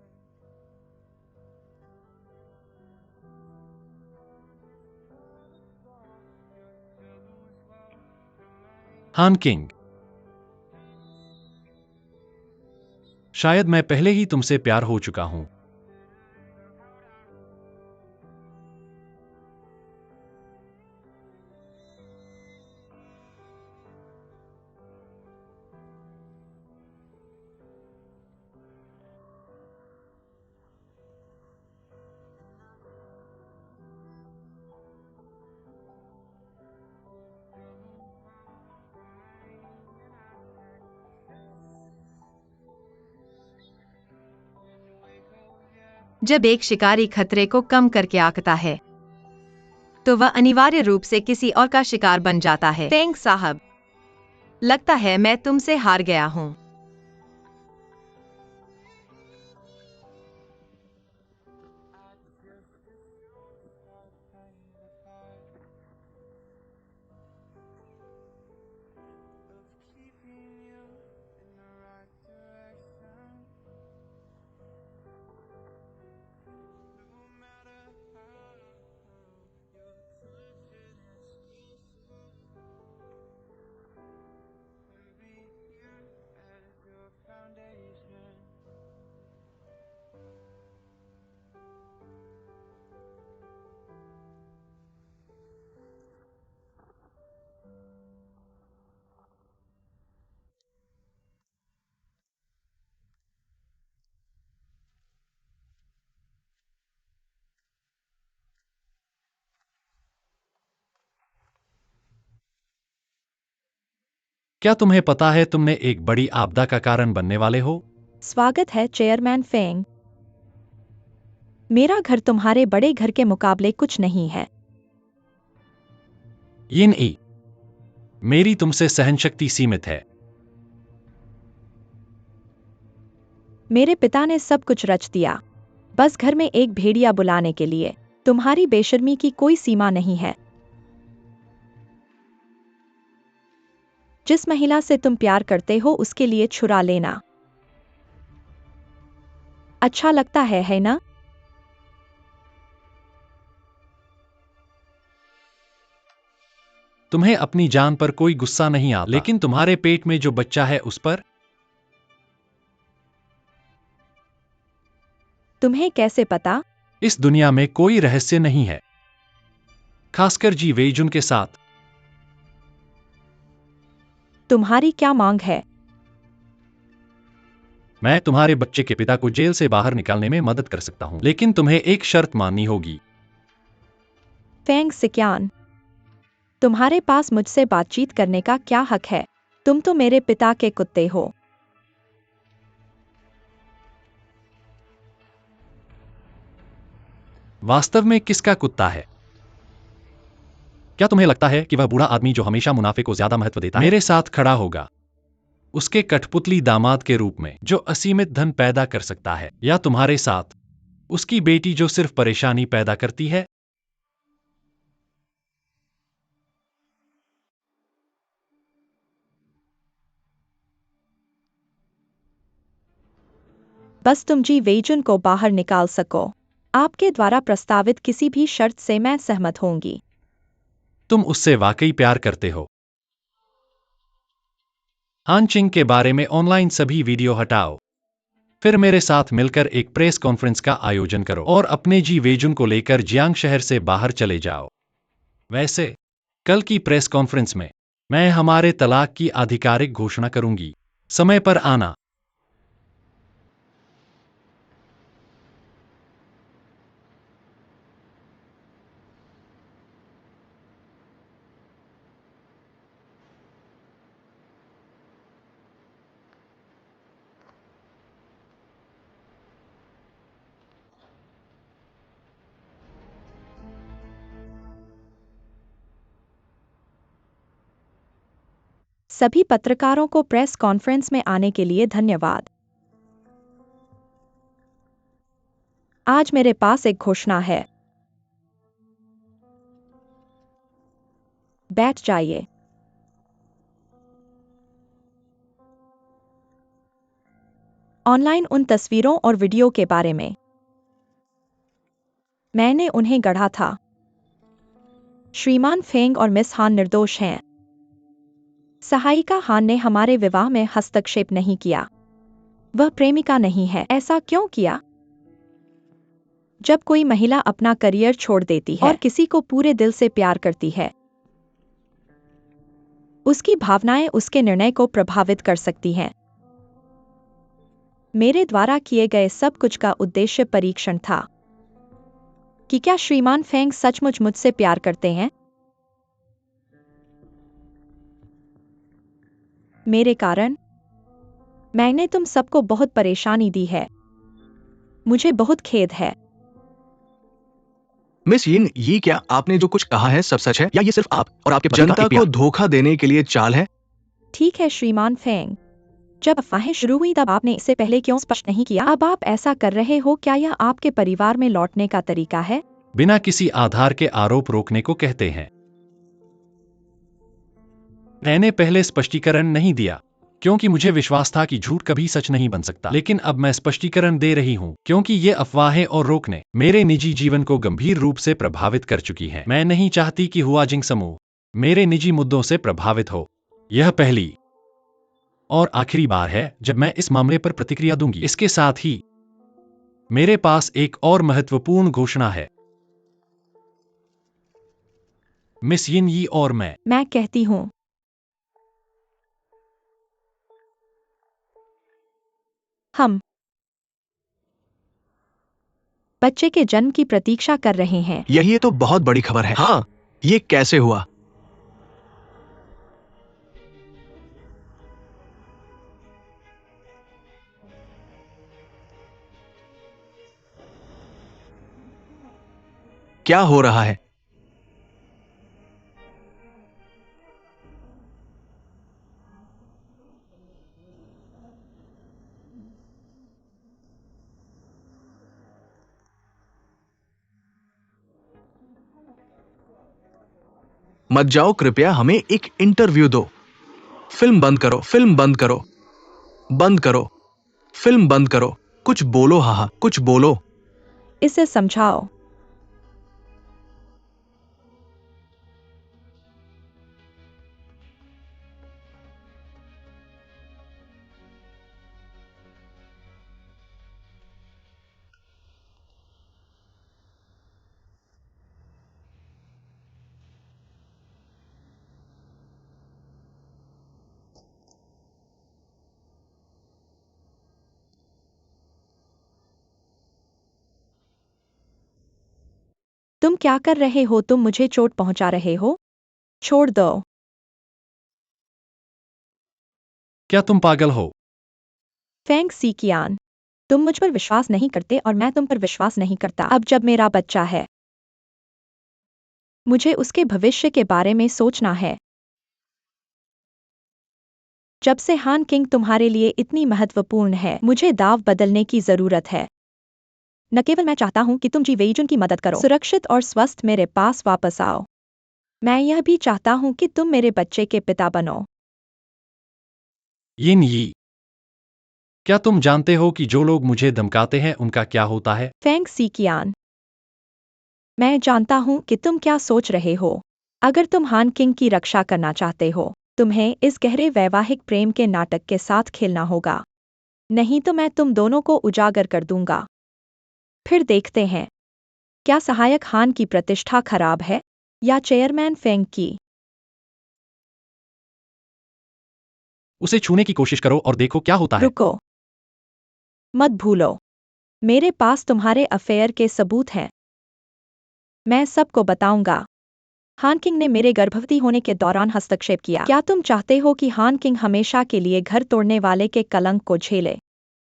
Your lose will remain. हान किंग, शायद मैं पहले ही तुमसे प्यार हो चुका हूं। जब एक शिकारी खतरे को कम करके आंकता है, तो वह अनिवार्य रूप से किसी और का शिकार बन जाता है। फेंग साहब, लगता है मैं तुमसे हार गया हूं। I just assume start playing the part of keeping you in the right direction. No matter how your confidence will be here as your foundation. क्या तुम्हें पता है तुमने एक बड़ी आपदा का कारण बनने वाले हो? स्वागत है चेयरमैन फेंग। मेरा घर तुम्हारे बड़े घर के मुकाबले कुछ नहीं है। यिन ई, मेरी तुमसे सहनशक्ति सीमित है। मेरे पिता ने सब कुछ रच दिया, बस घर में एक भेड़िया बुलाने के लिए। तुम्हारी बेशर्मी की कोई सीमा नहीं है। जिस महिला से तुम प्यार करते हो उसके लिए छुरा लेना अच्छा लगता है ना? तुम्हें अपनी जान पर कोई गुस्सा नहीं आता, लेकिन तुम्हारे पेट में जो बच्चा है उस पर। तुम्हें कैसे पता? इस दुनिया में कोई रहस्य नहीं है, खासकर जी वेजुन के साथ। तुम्हारी क्या मांग है? मैं तुम्हारे बच्चे के पिता को जेल से बाहर निकालने में मदद कर सकता हूं, लेकिन तुम्हें एक शर्त माननी होगी। फेंग सिक्यान, तुम्हारे पास मुझसे बातचीत करने का क्या हक है? तुम तो मेरे पिता के कुत्ते हो। वास्तव में किसका कुत्ता है? क्या तुम्हें लगता है कि वह बूढ़ा आदमी जो हमेशा मुनाफे को ज्यादा महत्व देता है, मेरे साथ खड़ा होगा उसके कठपुतली दामाद के रूप में जो असीमित धन पैदा कर सकता है, या तुम्हारे साथ उसकी बेटी जो सिर्फ परेशानी पैदा करती है? बस तुम जी वेजुन को बाहर निकाल सको। आपके द्वारा प्रस्तावित किसी भी शर्त से मैं सहमत होंगी। तुम उससे वाकई प्यार करते हो। हानचिंग के बारे में ऑनलाइन सभी वीडियो हटाओ, फिर मेरे साथ मिलकर एक प्रेस कॉन्फ्रेंस का आयोजन करो और अपने जी वेजुन को लेकर जियांग शहर से बाहर चले जाओ। वैसे कल की प्रेस कॉन्फ्रेंस में मैं हमारे तलाक की आधिकारिक घोषणा करूंगी। समय पर आना। सभी पत्रकारों को प्रेस कॉन्फ्रेंस में आने के लिए धन्यवाद। आज मेरे पास एक घोषणा है। बैठ जाइए। ऑनलाइन उन तस्वीरों और वीडियो के बारे में मैंने उन्हें गढ़ा था। श्रीमान फेंग और मिस हान निर्दोष हैं। सहायिका हान ने हमारे विवाह में हस्तक्षेप नहीं किया। वह प्रेमिका नहीं है। ऐसा क्यों किया? जब कोई महिला अपना करियर छोड़ देती है और किसी को पूरे दिल से प्यार करती है, उसकी भावनाएं उसके निर्णय को प्रभावित कर सकती हैं। मेरे द्वारा किए गए सब कुछ का उद्देश्य परीक्षण था कि क्या श्रीमान फेंग सचमुच मुझसे प्यार करते हैं। मेरे कारण मैंने तुम सबको बहुत परेशानी दी है। मुझे बहुत खेद है। मिस यिन, ये क्या आपने जो कुछ कहा है सब सच है, या ये सिर्फ आप और आपके पति का जनता एक को धोखा देने के लिए चाल है? ठीक है श्रीमान फेंग, जब अफवाहें शुरू हुई तब आपने इससे पहले क्यों स्पष्ट नहीं किया? अब आप ऐसा कर रहे हो, क्या यह आपके परिवार में लौटने का तरीका है? बिना किसी आधार के आरोप रोकने को कहते हैं। मैंने पहले स्पष्टीकरण नहीं दिया क्योंकि मुझे विश्वास था कि झूठ कभी सच नहीं बन सकता, लेकिन अब मैं स्पष्टीकरण दे रही हूं क्योंकि ये अफवाहें और रोकने मेरे निजी जीवन को गंभीर रूप से प्रभावित कर चुकी हैं। मैं नहीं चाहती कि हुआजिंग समूह मेरे निजी मुद्दों से प्रभावित हो। यह पहली और आखिरी बार है जब मैं इस मामले पर प्रतिक्रिया दूंगी। इसके साथ ही मेरे पास एक और महत्वपूर्ण घोषणा है। मिस यिन यी और मैं कहती हूँ हम बच्चे के जन्म की प्रतीक्षा कर रहे हैं। यही तो बहुत बड़ी खबर है। हाँ, ये कैसे हुआ? क्या हो रहा है? मत जाओ, कृपया हमें एक इंटरव्यू दो। फिल्म बंद करो, फिल्म बंद करो, बंद करो, फिल्म बंद करो। कुछ बोलो, हाँ, कुछ बोलो। इसे समझाओ। तुम क्या कर रहे हो? तुम मुझे चोट पहुंचा रहे हो। छोड़ दो। क्या तुम पागल हो? फेंग सीकियान, तुम मुझ पर विश्वास नहीं करते और मैं तुम पर विश्वास नहीं करता। अब जब मेरा बच्चा है, मुझे उसके भविष्य के बारे में सोचना है। जब से हान किंग तुम्हारे लिए इतनी महत्वपूर्ण है, मुझे दाव बदलने की जरूरत है। न केवल मैं चाहता हूं कि तुम जी वेइजुन की मदद करो, सुरक्षित और स्वस्थ मेरे पास वापस आओ। मैं यह भी चाहता हूं कि तुम मेरे बच्चे के पिता बनो। यिन यी, क्या तुम जानते हो कि जो लोग मुझे धमकाते हैं उनका क्या होता है? फेंग सीकियान, मैं जानता हूं कि तुम क्या सोच रहे हो। अगर तुम हान किंग की रक्षा करना चाहते हो, तुम्हें इस गहरे वैवाहिक प्रेम के नाटक के साथ खेलना होगा। नहीं तो मैं तुम दोनों को उजागर कर दूंगा। फिर देखते हैं, क्या सहायक हान की प्रतिष्ठा खराब है या चेयरमैन फेंग की। उसे छूने की कोशिश करो और देखो क्या होता है। रुको, मत भूलो, मेरे पास तुम्हारे अफेयर के सबूत हैं। मैं सबको बताऊंगा। हान किंग ने मेरे गर्भवती होने के दौरान हस्तक्षेप किया। क्या तुम चाहते हो कि हान किंग हमेशा के लिए घर तोड़ने वाले के कलंक को झेले?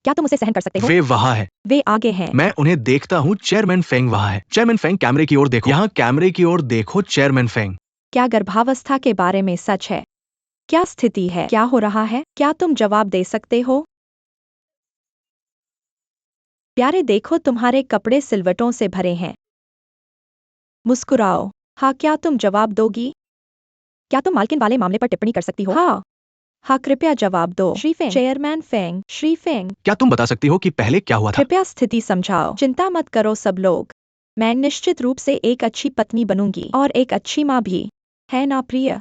क्या तुम उसे सहन कर सकते हो? वे वहां है। वे आगे हैं। मैं उन्हें देखता हूँ। चेयरमैन फेंग वहां है। चेयरमैन फेंग, कैमरे की ओर देखो। यहाँ कैमरे की ओर देखो चेयरमैन फेंग। क्या गर्भावस्था के बारे में सच है? क्या स्थिति है? क्या हो रहा है? क्या तुम जवाब दे सकते हो? प्यारे, देखो तुम्हारे कपड़े सिलवटों से भरे हैं। मुस्कुराओ। हाँ, क्या तुम जवाब दोगी? क्या तुम मालकिन वाले मामले पर टिप्पणी कर सकती हो? हाँ। हाँ, कृपया जवाब दो। Shri Feng, chairman Feng, Shri Feng, क्या तुम बता सकती हो कि पहले क्या हुआ था? कृपया स्थिति समझाओ। चिंता मत करो सब लोग। मैं निश्चित रूप से एक अच्छी पत्नी बनूंगी और एक अच्छी माँ भी। है ना प्रिय?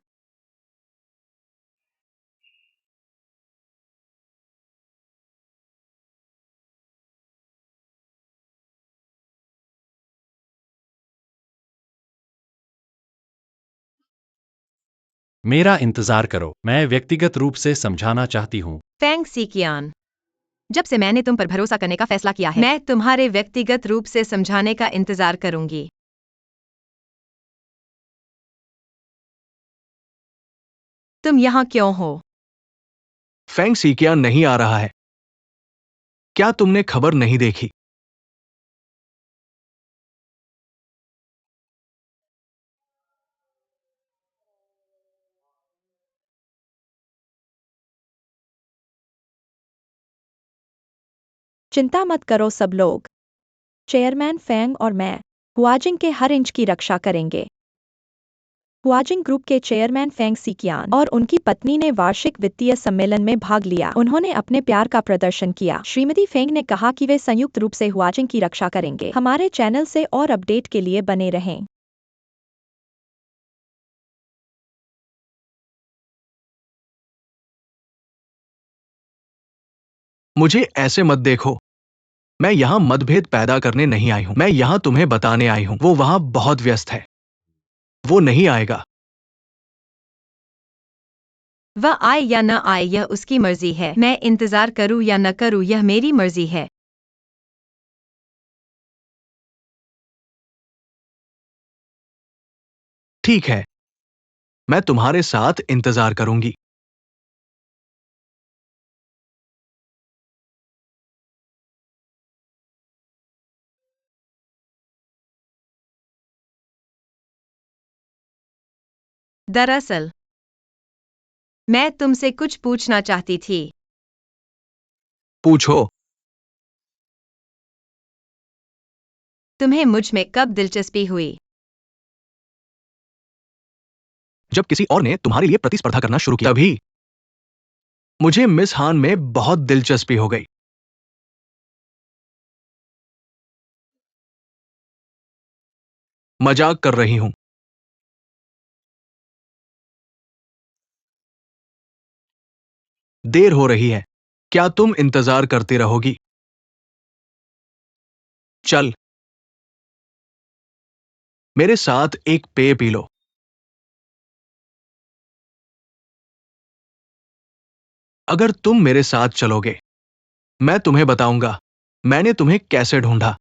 मेरा इंतजार करो, मैं व्यक्तिगत रूप से समझाना चाहती हूँ। फेंग सीकियान, जब से मैंने तुम पर भरोसा करने का फैसला किया है, मैं तुम्हारे व्यक्तिगत रूप से समझाने का इंतजार करूंगी। तुम यहाँ क्यों हो? फेंग सीकियान नहीं आ रहा है। क्या तुमने खबर नहीं देखी? चिंता मत करो सब लोग। चेयरमैन फेंग और मैं हुआजिंग के हर इंच की रक्षा करेंगे। हुआजिंग ग्रुप के चेयरमैन फेंग सीकियान और उनकी पत्नी ने वार्षिक वित्तीय सम्मेलन में भाग लिया। उन्होंने अपने प्यार का प्रदर्शन किया। श्रीमती फेंग ने कहा कि वे संयुक्त रूप से हुआजिंग की रक्षा करेंगे। हमारे चैनल से और अपडेट के लिए बने रहें। मुझे ऐसे मत देखो। मैं यहाँ मतभेद पैदा करने नहीं आई हूँ। मैं यहाँ तुम्हें बताने आई हूँ। वो वहाँ बहुत व्यस्त है। वो नहीं आएगा। वह आए या न आए यह उसकी मर्जी है। मैं इंतजार करूं या न करूं यह मेरी मर्जी है। ठीक है, मैं तुम्हारे साथ इंतजार करूंगी। दरअसल, मैं तुमसे कुछ पूछना चाहती थी। पूछो। तुम्हें मुझ में कब दिलचस्पी हुई? जब किसी और ने तुम्हारे लिए प्रतिस्पर्धा करना शुरू किया, तभी मुझे मिस हान में बहुत दिलचस्पी हो गई। मजाक कर रही हूं। देर हो रही है। क्या तुम इंतजार करती रहोगी? चल, मेरे साथ एक पेय पी लो। अगर तुम मेरे साथ चलोगे, मैं तुम्हें बताऊंगा मैंने तुम्हें कैसे ढूंढा।